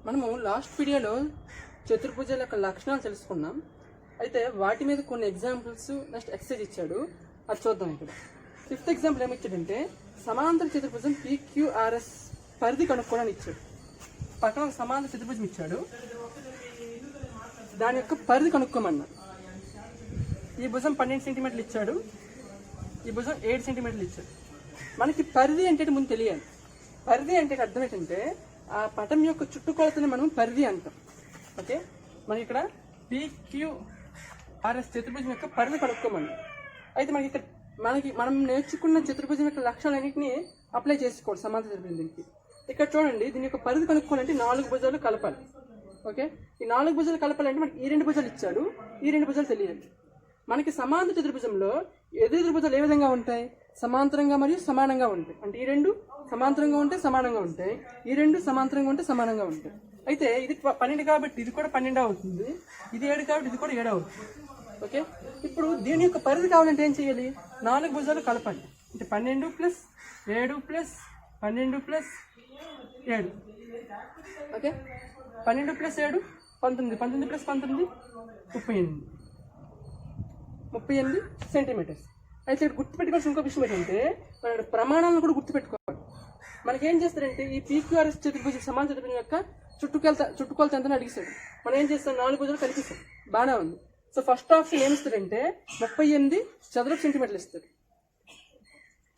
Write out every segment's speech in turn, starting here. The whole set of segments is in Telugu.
మనము లాస్ట్ వీడియోలో చతుర్భుజాల యొక్క లక్షణాలు తెలుసుకున్నాం. అయితే వాటి మీద కొన్ని ఎగ్జాంపుల్స్ నెక్స్ట్ ఎక్సర్సైజ్ ఇచ్చాడు, అది చూద్దాం. ఇక్కడ 5th ఎగ్జాంపుల్ ఏమి ఇచ్చాడంటే సమాంతర చతుర్భుజం PQRS పరిధి కనుక్కోవడానికి ఇచ్చాడు. పక్కన ఒక సమాంతర చతుర్భుజం ఇచ్చాడు, దాని యొక్క పరిధి కనుక్కోమన్నాడు. ఈ భుజం 12 సెంటీమీటర్లు ఇచ్చాడు, ఈ భుజం 7 సెంటీమీటర్లు ఇచ్చాడు. మనకి పరిధి అంటే ముందు తెలియాలి. పరిధి అంటే అర్థం ఏంటంటే ఆ పటం యొక్క చుట్టుకొలతని మనం పరిధి అంటాం. ఓకే, మనకి ఇక్కడ PQRS చతుర్భుజం యొక్క పరిధి కనుక్కోమని. అయితే మనం నేర్చుకున్న చతుర్భుజం యొక్క లక్షణాలన్నింటినీ అప్లై చేసుకోవాలి సమాంతర చతుర్భుజం దీనికి. ఇక్కడ చూడండి, దీని యొక్క పరిధి కనుక్కోవాలంటే 4 భుజాలు కలపాలి. ఓకే, ఈ 4 భుజాలు కలపాలంటే మనకి ఈ 2 భుజాలు ఇచ్చాడు, ఈ 2 భుజాలు తెలియాలి. మనకి సమాంతర చతుర్భుజంలో ఎదురు భుజాలు ఏ విధంగా ఉంటాయి? సమాంతరంగా మరియు సమానంగా ఉంటాయి. అంటే ఈ 2 సమాంతరంగా ఉంటే సమానంగా ఉంటాయి, ఈ 2 సమాంతరంగా ఉంటే సమానంగా ఉంటాయి. అయితే ఇది 12 కాబట్టి ఇది కూడా 12 అవుతుంది, ఇది 7 కాబట్టి ఇది కూడా 7 అవుతుంది. ఓకే, ఇప్పుడు దీని యొక్క పరిధి కావాలంటే ఏం చేయాలి? 4 భుజాలు కలపాలి. అంటే 12 + 7 + 12 + 7. Okay, 12 + 7 19, 19 + 19 38 centimetres. అయితే ఇక్కడ గుర్తుపెట్టుకోవాల్సిన ఇంకో విషయం ఏంటంటే మన ప్రమాణాలను కూడా గుర్తుపెట్టుకోవాలి. మనకి ఏం చేస్తారంటే ఈ PQRS చతుర్భుజం సమాంతర చతుర్భుజం యొక్క చుట్టుకొలత ఎంతని అడిగిస్తాడు. మనం ఏం చేస్తాం? 4 భుజాలు కలిపిస్తాం, బాగానే ఉంది. సో ఫస్ట్ ఆప్షన్ ఏమి ఇస్తాడంటే 38 చదరపు సెంటీమీటర్లు ఇస్తాడు.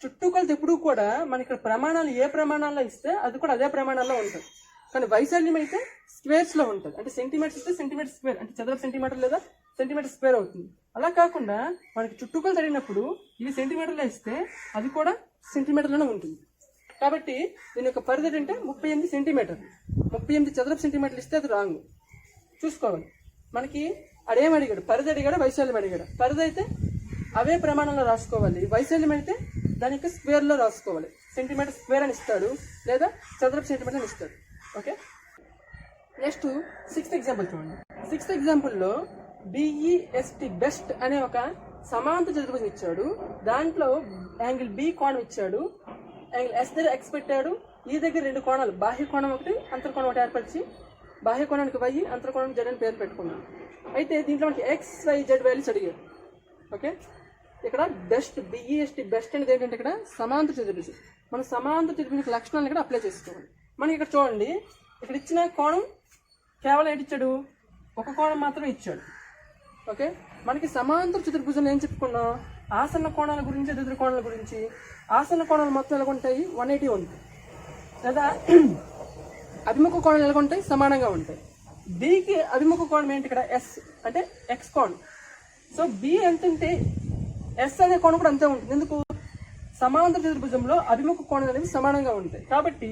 చుట్టుకొలత ఎప్పుడు కూడా మన ఇక్కడ ప్రమాణాలు ఏ ప్రమాణాల్లో ఇస్తే అది కూడా అదే ప్రమాణాల్లో ఉంటుంది. కానీ వైశాల్యం అయితే స్క్వేర్స్ లో ఉంటుంది. అంటే సెంటీమీటర్స్ ఇస్తే సెంటీమీటర్ స్క్వేర్, అంటే చదరపు సెంటీమీటర్ లేదా సెంటీమీటర్ స్క్వేర్ అవుతుంది. అలా కాకుండా మనకి చుట్టుకొలత అడిగినప్పుడు ఇది సెంటీమీటర్లో ఇస్తే అది కూడా సెంటీమీటర్లోనే ఉంటుంది. కాబట్టి దీని యొక్క పరిధి అంటే 38 సెంటీమీటర్లు. 38 చదరపు సెంటీమీటర్లు ఇస్తే అది రాంగ్. చూసుకోవాలి. మనకి అడేం అడిగాడు? పరిధి అడిగాడు, వైశాల్యం అడిగాడు. పరిధి అయితే అవే ప్రమాణంలో రాసుకోవాలి, వైశాల్యం అయితే దాని యొక్క స్క్వేర్లో రాసుకోవాలి. సెంటీమీటర్ స్క్వేర్ అని ఇస్తాడు లేదా చదరపు సెంటీమీటర్ అని ఇస్తాడు. ఓకే, నెక్స్ట్ 6th ఎగ్జాంపుల్ చూడండి. 6th ఎగ్జాంపుల్లో BEST బెస్ట్ అనే ఒక సమాంతర చతుర్భుజం ఇచ్చాడు. దాంట్లో యాంగిల్ B కోణం ఇచ్చాడు, యాంగిల్ S దగ్గర X పెట్టాడు. ఈ దగ్గర 2 కోణాలు, బాహ్య కోణం ఒకటి అంతర్కోణం ఒకటి ఏర్పరిచి బాహ్య కోణానికి Y, అంతర్కోణానికి Z అని పేరు పెట్టుకున్నాను. అయితే దీంట్లో మనకి X, Y, Z వాల్యూస్ అడిగారు. ఓకే, ఇక్కడ బెస్ట్ BEST బెస్ట్ అనేది ఏంటంటే ఇక్కడ సమాంతర చతుర్భుజం. మన సమాంతర చతుర్భుజం లక్షణాలను ఇక్కడ అప్లై చేసుకోవాలి. మనకి ఇక్కడ చూడండి, ఇక్కడ ఇచ్చిన కోణం కేవలం ఏంటి ఇచ్చాడు? ఒక కోణం మాత్రమే ఇచ్చాడు. ఓకే, మనకి సమాంతర చతుర్భుజంలో ఏం చెప్పుకున్నాం? ఆసన్న కోణాల గురించి, ఎదురు కోణాల గురించి. ఆసన్న కోణాలు మొత్తం ఎలా ఉంటాయి? 180 ఉంటాయి. లేదా అభిముఖ కోణాలు ఎలా ఉంటాయి? సమానంగా ఉంటాయి. బికి అభిముఖ కోణం ఏంటి? ఇక్కడ S అంటే X కోణం. సో B ఎంత ఉంటే S అనే కోణం కూడా అంతే ఉంటుంది. ఎందుకు? సమాంతర చతుర్భుజంలో అభిముఖ కోణాలు అనేవి సమానంగా ఉంటాయి. కాబట్టి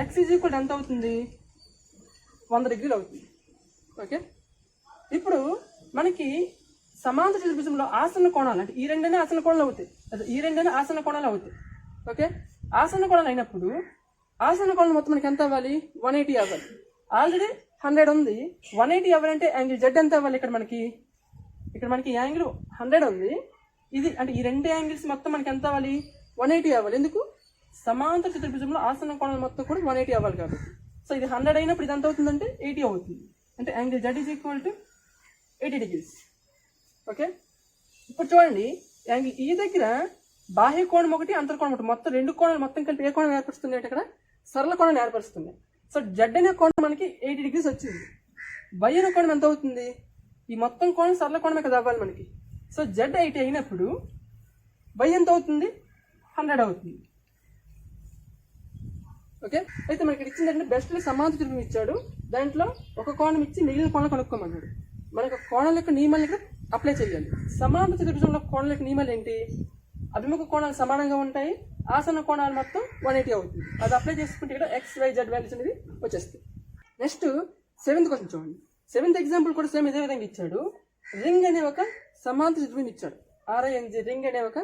X = ఎంత అవుతుంది? 100 డిగ్రీలు అవుతుంది. ఓకే, ఇప్పుడు మనకి సమాంతర చతుర్భుజంలో ఆసన్న కోణాలు అంటే ఈ 2 ఆసన్న కోణాలు అవుతాయి, ఈ 2 ఆసన్న కోణాలు అవుతాయి. ఓకే, ఆసన్న కోణాలు అయినప్పుడు ఆసన్న కోణాలు మొత్తం మనకి ఎంత అవ్వాలి? 180 అవ్వాలి. ఆల్రెడీ 100 ఉంది, 180 అవ్వాలంటే యాంగిల్ Z ఎంత అవ్వాలి? ఇక్కడ మనకి యాంగిల్ 100 ఉంది. ఇది అంటే ఈ 2 యాంగిల్స్ మొత్తం మనకి ఎంత అవ్వాలి? 180 అవ్వాలి. ఎందుకు? సమాంతర చతుర్భుజంలో ఆసన్న కోణాలు మొత్తం కూడా 180 అవ్వాలి కాబట్టి. సో ఇది 100 అయినప్పుడు ఇది ఎంత అవుతుందంటే 80 అవుతుంది. అంటే యాంగిల్ Z = 80 degrees. ఓకే, ఇప్పుడు చూడండి, యాంగిల్ ఈ దగ్గర బాహ్య కోణం ఒకటి, అంతర్కోణం ఒకటి, మొత్తం 2 కోణాలు మొత్తం కలిపి ఏ కోణం ఏర్పరుస్తుంది అంటే ఇక్కడ సరళ కోణం ఏర్పరుస్తుంది. సో Z అనే కోణం మనకి 80 degrees వచ్చింది. Y అనే కోణం ఎంత అవుతుంది? ఈ మొత్తం కోణం సరళ కోణమే కదా అవ్వాలి మనకి. సో Z 80 అయినప్పుడు Y ఎంత అవుతుంది? 100 అవుతుంది. ఓకే, అయితే మనకి ఇచ్చిందంటే బెస్ట్లో సమాంతర చతుర్భుజం ఇచ్చాడు. దాంట్లో ఒక కోణం ఇచ్చి మిగిలిన కోణం కనుక్కోమన్నాడు. మనకు కోణాల యొక్క నియమాలు ఇక్కడ అప్లై చేయాలి. సమాంతర చతుర్భుజంలో కోణాల యొక్క నియమాలు ఏంటి? అభిముఖ కోణాలు సమానంగా ఉంటాయి, ఆసన్న కోణాలు మొత్తం 180 అవుతుంది. అది అప్లై చేసుకుంటే ఇక్కడ X, Y, Z వాల్యూస్ అనేది వచ్చేస్తాయి. నెక్స్ట్ 7th క్వశ్చన్ చూడండి. 7th ఎగ్జాంపుల్ కూడా సేమ్ ఇదే విధంగా ఇచ్చాడు. రింగ్ అనే ఒక సమాంతర చతుర్భుజం ఇచ్చాడు. RING రింగ్ అనే ఒక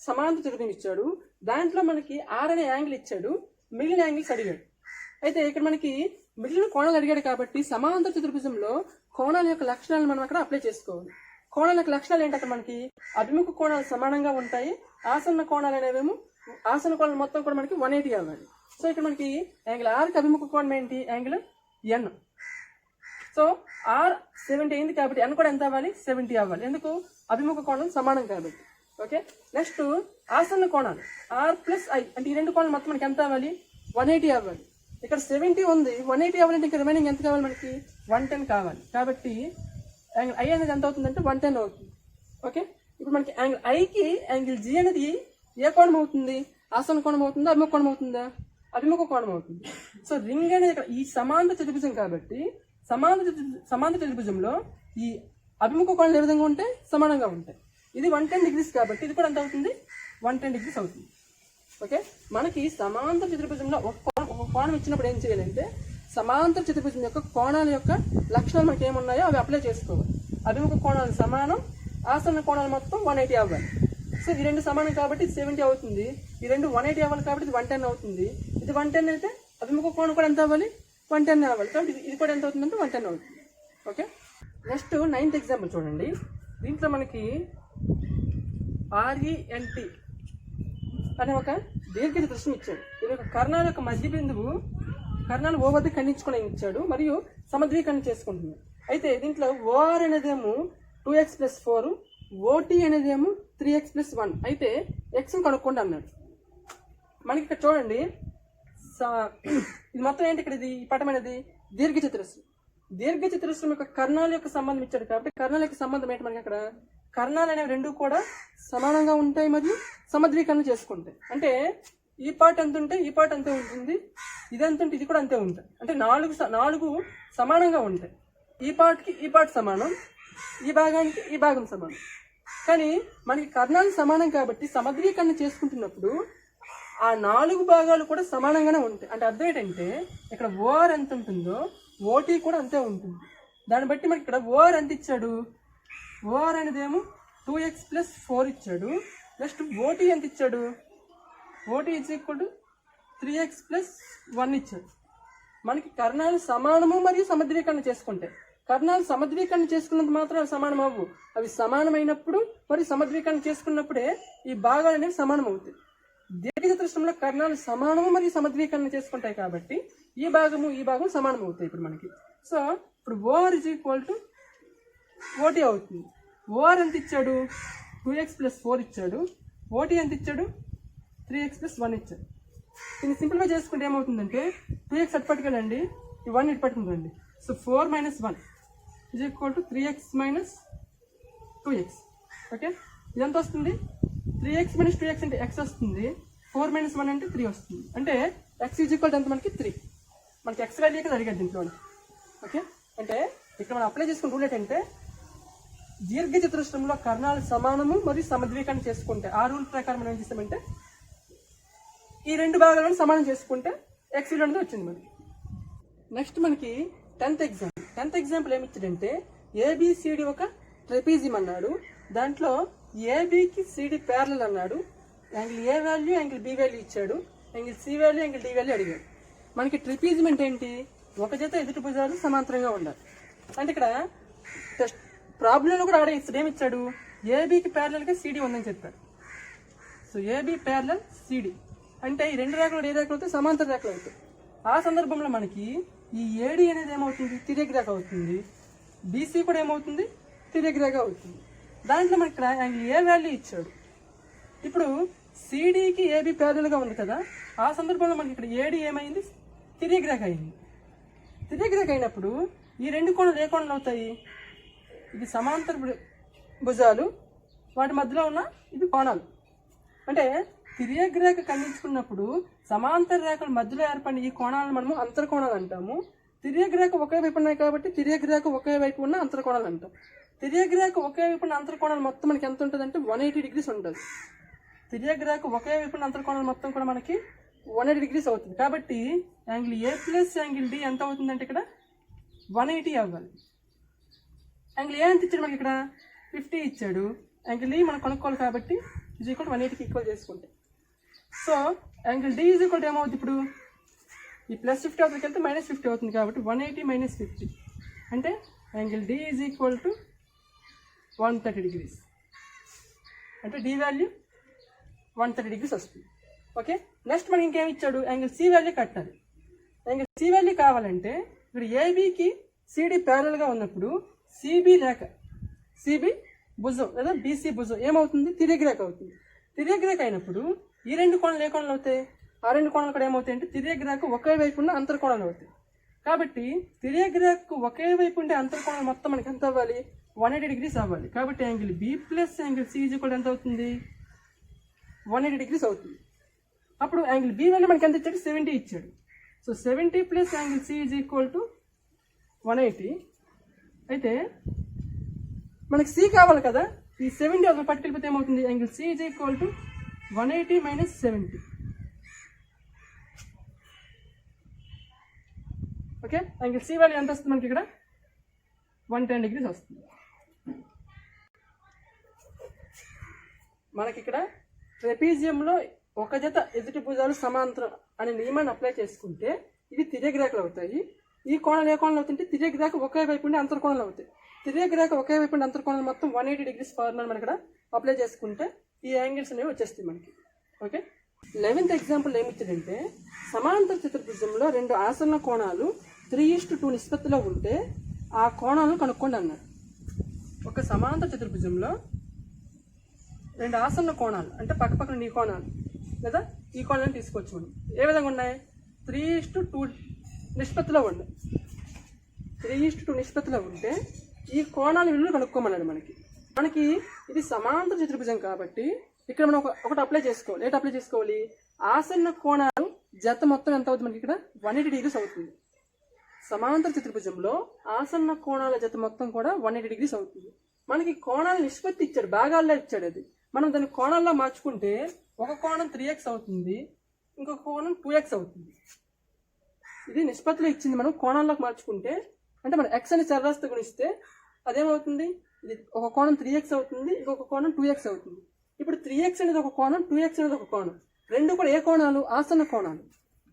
సమాంతర చతుర్భుజం ఇచ్చాడు. దాంట్లో మనకి R అనే యాంగిల్ ఇచ్చాడు, మిగిలిన యాంగిల్స్ అడిగాడు. అయితే ఇక్కడ మనకి మిగిలిన కోణాలు అడిగాడు కాబట్టి సమాంతర చతుర్భుజంలో కోణాల యొక్క లక్షణాలను మనం అక్కడ అప్లై చేసుకోవాలి. కోణాల యొక్క లక్షణాలు ఏంటి? అక్కడ మనకి అభిముఖ కోణాలు సమానంగా ఉంటాయి, ఆసన్న కోణాలు అనేవేమో ఆసన్న కోణాలు మొత్తం కూడా మనకి 180 అవ్వాలి. సో ఇక్కడ మనకి యాంగిల్ R కి అభిముఖ కోణం ఏంటి? Angle N. సో ఆర్ 70 అయింది కాబట్టి ఎన్ కూడా ఎంత అవ్వాలి? 70 అవ్వాలి. ఎందుకు? అభిముఖ కోణం సమానం కాబట్టి. ఓకే, నెక్స్ట్ ఆసన్న కోణాలు ఆర్ ప్లస్ ఐ అంటే ఈ రెండు కోణాలు మొత్తం మనకి ఎంత అవ్వాలి? 180 అవ్వాలి. ఇక్కడ 70 ఉంది, 180 అవ్వాలంటే ఇంకా రిమైనింగ్ ఎంత కావాలి మనకి? 110 కావాలి. కాబట్టి యాంగిల్ ఐ అనేది ఎంత అవుతుందంటే 110 అవుతుంది. ఓకే, ఇప్పుడు మనకి యాంగిల్ ఐకి యాంగిల్ జి అనేది ఏ కోణం అవుతుంది? ఆసన్న కోణం అవుతుందా, అభిముఖ కోణం అవుతుందా? అభిముఖ కోణం అవుతుంది. సో రింగ్ అనేది ఇక్కడ ఈ సమాంతర చతుర్భుజం కాబట్టి సమాంతర చతుర్భుజంలో ఈ అభిముఖ కోణాలు ఏ విధంగా ఉంటాయి? సమానంగా ఉంటాయి. ఇది 110 డిగ్రీస్ కాబట్టి ఇది కూడా ఎంత అవుతుంది? 110 డిగ్రీస్ అవుతుంది. ఓకే, మనకి సమాంతర చతుర్భుజంలో ఒక కోణం ఇచ్చినప్పుడు ఏం చేయాలంటే సమాంతర చతుర్భుజం యొక్క కోణాల యొక్క లక్షణాలు మనకి ఏమున్నాయో అవి అప్లై చేసుకోవాలి. అభిముఖ కోణాలు సమానం, ఆసన్న కోణాలు మొత్తం 180 అవ్వాలి. సో ఈ రెండు సమానం కాబట్టి ఇది 70 అవుతుంది, ఈ రెండు 180 అవ్వాలి కాబట్టి ఇది 110 అవుతుంది. ఇది 110 అయితే అభిముఖ కోణం కూడా ఎంత అవ్వాలి? 110 అవ్వాలి. కాబట్టి ఇది కూడా ఎంత అవుతుందంటే 110 అవుతుంది. ఓకే, నెక్స్ట్ 9th ఎగ్జాంపుల్ చూడండి. దీంట్లో మనకి RENT అనే ఒక దీర్ఘచతురస్రం ఇచ్చాడు. ఇది ఒక కర్ణాల యొక్క మధ్య బిందువు కర్ణాలు ఓ వద్ద ఖండించుకుని ఇచ్చాడు మరియు సమద్వీకరణ చేసుకుంటున్నాడు. అయితే దీంట్లో ఓఆర్ అనేదేమో 2x + 4, ఓటీ అనేదేమో 3x + 1. అయితే ఎక్స్ని కనుక్కోండి అన్నాడు. మనకి ఇక్కడ చూడండి ఇది మొత్తం ఏంటి? ఇక్కడ ఇది ఈ పటం అనేది దీర్ఘచతురస్రం. దీర్ఘచతురస్రం యొక్క కర్ణాల యొక్క సంబంధం ఇచ్చాడు కాబట్టి కర్ణాల యొక్క సంబంధం ఏంటి? మనకి అక్కడ కర్ణాలు అనేవి రెండు కూడా సమానంగా ఉంటాయి మరియు సమద్వీకరణ చేసుకుంటాయి. అంటే ఈ పార్ట్ ఎంత ఉంటే ఈ పార్ట్ అంతే ఉంటుంది, ఇది ఎంత ఉంటే ఇది కూడా అంతే ఉంటాయి. అంటే నాలుగు సమానంగా ఉంటాయి. ఈ పార్ట్కి ఈ పార్ట్ సమానం, ఈ భాగానికి ఈ భాగం సమానం. కానీ మనకి కర్ణాలు సమానం కాబట్టి సమద్వీకరణ చేసుకుంటున్నప్పుడు ఆ 4 భాగాలు కూడా సమానంగానే ఉంటాయి. అంటే అర్థం ఏంటంటే ఇక్కడ ఓఆర్ ఎంత ఉంటుందో ఓటీ కూడా అంతే ఉంటుంది. దాన్ని బట్టి మనకి ఇక్కడ ఓఆర్ ఎంత ఇచ్చాడు? ఓఆర్ అనేది ఏమో 2x + 4 ఇచ్చాడు. నెక్స్ట్ ఓటీ ఎంత ఇచ్చాడు? ఓటీ = 3x + 1 ఇచ్చాడు. మనకి కర్ణాలు సమానము మరియు సమద్వీకరణ చేసుకుంటాయి. కర్ణాలు సమద్వీకరణ చేసుకున్నంత మాత్రం అవి సమానం అవ్వు. అవి సమానమైనప్పుడు మరియు సమద్వీకరణ చేసుకున్నప్పుడే ఈ భాగాలు అనేవి సమానం అవుతాయి. దీర్ఘచతురస్రంలో కర్ణాలు సమానము మరియు సమద్వీకరణ చేసుకుంటాయి కాబట్టి ఈ భాగం సమానం అవుతాయి ఇప్పుడు మనకి. సో ఇప్పుడు ఓఆర్ = ఓటీ అవుతుంది. ఓఆర్ ఎంత ఇచ్చాడు? 2x + 4 ఇచ్చాడు. ఓటీ ఎంత ఇచ్చాడు? 3x + 1 ఇచ్చాడు. దీన్ని సింపుల్గా చేసుకుంటే ఏమవుతుందంటే 2x అటు పట్టుకెళ్ళండి, ఈ 1 ఇటు పట్టుకుందండి. So 4 - 1 = 3x - 2x. ఓకే, ఇదంత వస్తుంది 3x - 2x అంటే x వస్తుంది, 4 - 1 అంటే 3 వస్తుంది. అంటే x = ఎంత మనకి? 3. మనకి x వాల్యూ కదా అడిగాడు దీంట్లో. ఓకే, అంటే ఇక్కడ మనం అప్లై చేసుకున్న రూల్ ఏంటంటే దీర్ఘచతురస్రంలో కర్ణాలు సమానము మరియు సమద్వీకరణ చేసుకుంటే ఆ రూల్ ప్రకారం మనం ఏం చేస్తామంటే ఈ రెండు భాగాలను సమానం చేసుకుంటే x విలువ అనేది వచ్చింది మనకి. నెక్స్ట్ మనకి 10th ఎగ్జాంపుల్ ఏమి ఇచ్చాడంటే ABCD ఒక ట్రెపీజియం అన్నాడు. దాంట్లో ఏబికి సిడి ప్యారలల్ అన్నాడు. Angle A value angle B value ఇచ్చాడు. Angle C value angle D value అడిగాడు. మనకి ట్రిపీజియం అంటే ఏంటి? ఒక జత ఎదుటి భుజాలు సమాంతరంగా ఉండాలి. అంటే ఇక్కడ ప్రాబ్లంలో కూడా ఆడే ఏమి ఇచ్చాడు? ఏబికి ప్యారలల్గా సిడి ఉందని చెప్పాడు. సో ఏబి ప్యారలల్ సిడి అంటే ఈ రెండు రేఖలు ఏ రేఖలు అవుతాయి? సమాంతర రేఖలు అవుతాయి. ఆ సందర్భంలో మనకి ఈ ఏడి అనేది ఏమవుతుంది? తిర్యక్ రేఖ అవుతుంది. బీసీ కూడా ఏమవుతుంది? తిర్యక్ రేఖ అవుతుంది. దాంట్లో మనకి ఇక్కడ యాంగిల్ ఏ వాల్యూ ఇచ్చాడు. ఇప్పుడు సిడికి ఏబి ప్యారలల్గా ఉంది కదా, ఆ సందర్భంలో మనకి ఇక్కడ ఏడి ఏమైంది? తిర్యక్ రేఖ అయింది. తిర్యక్ రేఖ అయినప్పుడు ఈ రెండు కోణాలు ఏ కోణాలు అవుతాయి? ఇది సమాంతర భుజాలు, వాటి మధ్యలో ఉన్న ఇవి కోణాలు. అంటే తిర్యక్ రేఖ ఖండించుకున్నప్పుడు సమాంతర రేఖల మధ్యలో ఏర్పడిన ఈ కోణాలను మనము అంతర్కోణాలు అంటాము. తిర్యక్ రేఖ ఒకే వైపు ఉన్నాయి కాబట్టి తిర్యక్ రేఖ ఒకే వైపు ఉన్న అంతర్కోణాలు అంటాం. తిర్యక్ రేఖ ఒకే వైపు ఉన్న అంతర్కోణాలు మొత్తం మనకి ఎంత ఉంటుంది అంటే 180 degrees ఉంటుంది. తిర్యక్ రేఖ ఒకే వైపు ఉన్న అంతర్కోణాలు మొత్తం కూడా మనకి 180 degrees అవుతుంది. కాబట్టి angle A plus angle D ఎంత అవుతుందంటే ఇక్కడ 180 అవ్వాలి. యాంగిల్ ఏ ఎంత ఇచ్చాడు మనకి? ఇక్కడ 50 ఇచ్చాడు. యాంగిల్ ఈ మనం కనుక్కోవాలి కాబట్టి ఇది కూడా 180కి ఈక్వల్ చేసుకుంటే, so angle D is equal ఏమవుతుంది? ఇప్పుడు ఈ +50 అవుతుంది వెళ్తే -50 అవుతుంది కాబట్టి 180 - 50 అంటే angle D is equal to 130 degrees. అంటే డి వాల్యూ 130 degrees వస్తుంది. ఓకే, నెక్స్ట్ మనకి ఇంకేమి ఇచ్చాడు? యాంగిల్ సి వాల్యూ కట్టాలి. యాంగిల్ సి వాల్యూ కావాలంటే ఇక్కడ ఏబికి సిడి ప్యారల్గా ఉన్నప్పుడు సిబి రేఖ, సిబి భుజం లేదా బీసీ భుజం ఏమవుతుంది? తిర్యక్ రేఖ అవుతుంది. తిర్యక్ రేఖ అయినప్పుడు ఈ రెండు కోణాలు ఏ కోణాలు అవుతాయి? ఆ రెండు కోణాలు కూడా ఏమవుతాయి అంటే తిర్యక్ రేఖ ఒకే వైపు ఉన్న అంతర్కోణాలు అవుతాయి. కాబట్టి తిర్యక్ రేఖకు ఒకే వైపు ఉండే అంతర్కోణాలు మొత్తం మనకి ఎంత అవ్వాలి? 180 degrees అవ్వాలి. కాబట్టి angle B plus angle C equal ఎంత అవుతుంది? 180 degrees అవుతుంది. అప్పుడు యాంగిల్ బి వల్ల మనకి ఎంత ఇచ్చాడు? 70 ఇచ్చాడు. So 70 plus angle C is equal to 180. అయితే మనకి సి కావాలి కదా, ఈ 70 ఒక పట్టుకెళ్ళిపోతే ఏమవుతుంది? Angle C is equal to 180 minus 70. Okay, angle C value ఎంత వస్తుంది మనకి? ఇక్కడ 110 degrees వస్తుంది. మనకి ఇక్కడ ట్రెపీజియంలో ఒక జత ఎదుటి భుజాలు సమాంతరం అనే నియమాన్ని అప్లై చేసుకుంటే ఇవి తిర్యక్ రేఖలు అవుతాయి. ఈ కోణాలు ఏ కోణాలు అవుతుంటే తిర్యక్ రేఖ ఒకే వైపు ఉండే అంతర్కోణాలు అవుతాయి. తిర్యక్ రేఖ ఒకే వైపు ఉండే అంతర్కోణాలు మొత్తం 180 degrees ఫార్ములా మనం ఇక్కడ అప్లై చేసుకుంటే ఈ యాంగిల్స్ అనేవి వచ్చేస్తాయి మనకి. ఓకే, 11th ఎగ్జాంపుల్ ఏమిచ్చాడంటే సమాంతర చతుర్భుజంలో రెండు ఆసన్న కోణాలు 3:2 నిష్పత్తిలో ఉంటే ఆ కోణాలను కనుక్కోండి అన్నాడు. ఒక సమాంతర చతుర్భుజంలో రెండు ఆసన్న కోణాలు అంటే పక్కపక్కన ఈ కోణాలు లేదా ఈ కోణాలను తీసుకోవచ్చు. మనం ఏ విధంగా ఉన్నాయి? 3:2 నిష్పత్తిలో ఉన్నాయి. 3:2 నిష్పత్తిలో ఉంటే ఈ కోణాల విలువలు కనుక్కోమన్నాడు. మనకి ఇది సమాంతర చతుర్భుజం కాబట్టి ఇక్కడ మనం ఒకటి అప్లై చేసుకోవాలి. ఏంటి అప్లై చేసుకోవాలి? ఆసన్న కోణాలు జత మొత్తం ఎంత అవుతుంది మనకి? ఇక్కడ 180 degrees అవుతుంది. సమాంతర చతుర్భుజంలో ఆసన్న కోణాల జత మొత్తం కూడా 180 degrees అవుతుంది. మనకి కోణాల నిష్పత్తి ఇచ్చాడు, భాగాల్లో ఇచ్చాడు. అది మనం దాన్ని కోణాల్లో మార్చుకుంటే ఒక కోణం 3x అవుతుంది, ఇంకొక కోణం 2x అవుతుంది. ఇది నిష్పత్తిలో ఇచ్చింది. మనం కోణాల్లోకి మార్చుకుంటే అంటే మనం x అని చరరాశితో గుణిస్తే అదేమవుతుంది? ఇది ఒక కోణం 3x అవుతుంది, ఇంకొక కోణం 2x అవుతుంది. ఇప్పుడు 3x అనేది ఒక కోణం, 2x అనేది ఒక కోణం. రెండు కూడా ఏ కోణాలు? ఆసన్న కోణాలు.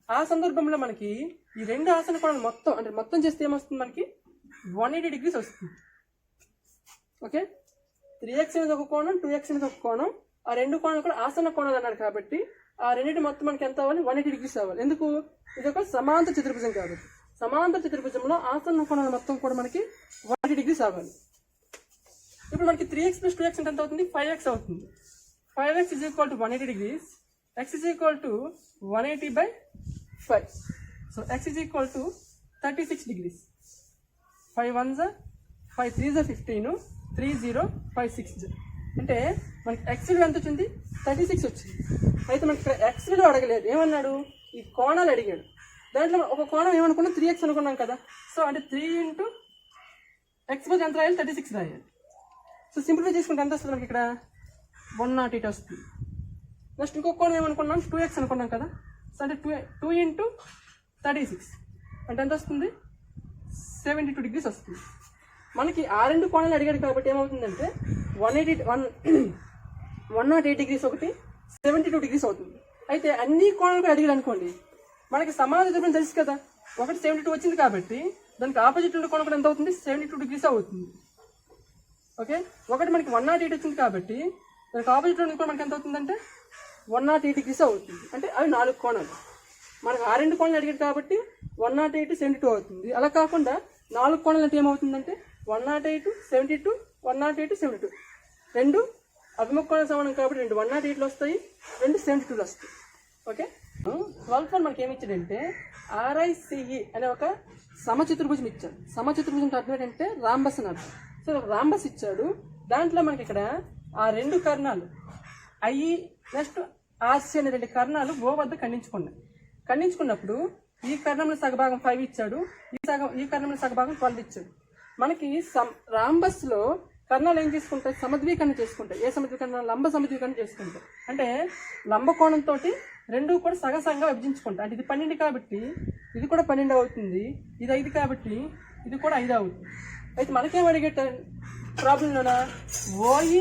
ఆ సందర్భంలో మనకి ఈ రెండు ఆసన్న కోణాలు మొత్తం చేస్తే ఏమొస్తుంది మనకి? 180 degrees వస్తుంది. ఓకే, 3x అనేది ఒక కోణం, 2x అనేది ఒక కోణం. ఆ రెండు కోణాలు కూడా ఆసన్న కోణాలు అన్నాడు కాబట్టి ఆ రెండింటి మొత్తం మనకి ఎంత అవ్వాలి? 180 degrees అవ్వాలి. ఎందుకు? ఇది ఒక సమాంతర చతుర్భుజం కాబట్టి. సమాంతర చతుర్భుజంలో ఆసన్న కోణాలు మొత్తం కూడా మనకి 180 degrees అవ్వాలి. ఇప్పుడు మనకి 3x plus 2x అంటే ఎంత అవుతుంది? 5x అవుతుంది. 5x is equal to 180 degrees. X is equal to 180 by 5. So x is equal to 36 degrees. 5 1s are 5 3s are 15, 3 0 5 6. అంటే మనకి x విలువ ఎంత వచ్చింది? 36 వచ్చింది. అయితే మనకి ఇక్కడ x విలువ అడగలేదు, ఏమన్నాడు? ఈ కోణాలు అడిగాడు. దాంట్లో ఒక కోణం ఏమనుకున్నాం? 3x అనుకున్నాం కదా. సో అంటే 3 into x బదులు ఎంత రాయాలి? 36 రాయాలి. సో సింప్లిఫై చేసుకుంటే ఎంత వస్తుంది మనకి? ఇక్కడ 108 వస్తుంది. నెక్స్ట్ ఇంకొక కోణం ఏమనుకున్నాం? 2x అనుకున్నాం కదా. సో అంటే 2 into 36 అంటే ఎంత వస్తుంది? 72 degrees వస్తుంది. మనకి ఆ రెండు కోణాలు అడిగాడు కాబట్టి ఏమవుతుందంటే 108 degrees ఒకటి 72 degrees అవుతుంది. అయితే అన్ని కోణాలు కూడా అడిగాడు అనుకోండి, మనకి సమాన చతుర్భుజం తెలుసు కదా. ఒకటి 72 వచ్చింది కాబట్టి దానికి ఆపోజిట్ ఉండే కోణం కూడా ఎంత అవుతుంది? 72 degrees అవుతుంది. ఓకే, ఒకటి మనకి 108 వచ్చింది కాబట్టి దానికి ఆపోజిట్ ఉండే కూడా మనకి ఎంత అవుతుందంటే 108 degrees అవుతుంది. అంటే అవి 4 కోణాలు. మనకు ఆ రెండు కోణాలు అడిగాడు కాబట్టి 108 72 అవుతుంది. అలా కాకుండా 4 కోణాలు అంటే ఏమవుతుందంటే 108 72 108 72. రెండు అభిముఖ కోణం సమానం కాబట్టి రెండు 108 వస్తాయి, రెండు 72 వస్తాయి. ఓకే, 12 మనకి ఏమి ఇచ్చాడంటే RICE అనే ఒక సమచతుర్భుజం ఇచ్చాడు. సమచతుర్భుజం అర్థం ఏంటంటే రాంబస్ అని అర్థం. సో రాంబస్ ఇచ్చాడు. దాంట్లో మనకి ఇక్కడ ఆ రెండు కర్ణాలు ఐఈ నెక్స్ట్ ఆర్సి అనే రెండు కర్ణాలు ఓ వద్ద ఖండించుకున్నప్పుడు ఈ కర్ణంలో సగభాగం 5 ఇచ్చాడు, ఈ కర్ణంలో సగభాగం 12 ఇచ్చాడు. మనకి రాంబస్ లో కర్ణాలు ఏం చేసుకుంటాయి? సమద్వీకరణ చేసుకుంటాయి. ఏ సమద్వీకరణ? లంబ సమద్వీకరణ చేసుకుంటాయి. అంటే లంబ కోణంతో రెండు కూడా సగసంగా విభజించుకుంటాయి. అంటే ఇది 12 కాబట్టి ఇది కూడా 12 అవుతుంది, ఇది 5 కాబట్టి ఇది కూడా 5 అవుతుంది. అయితే మనకేం అడిగేట ప్రాబ్లంలోనా ఓఈ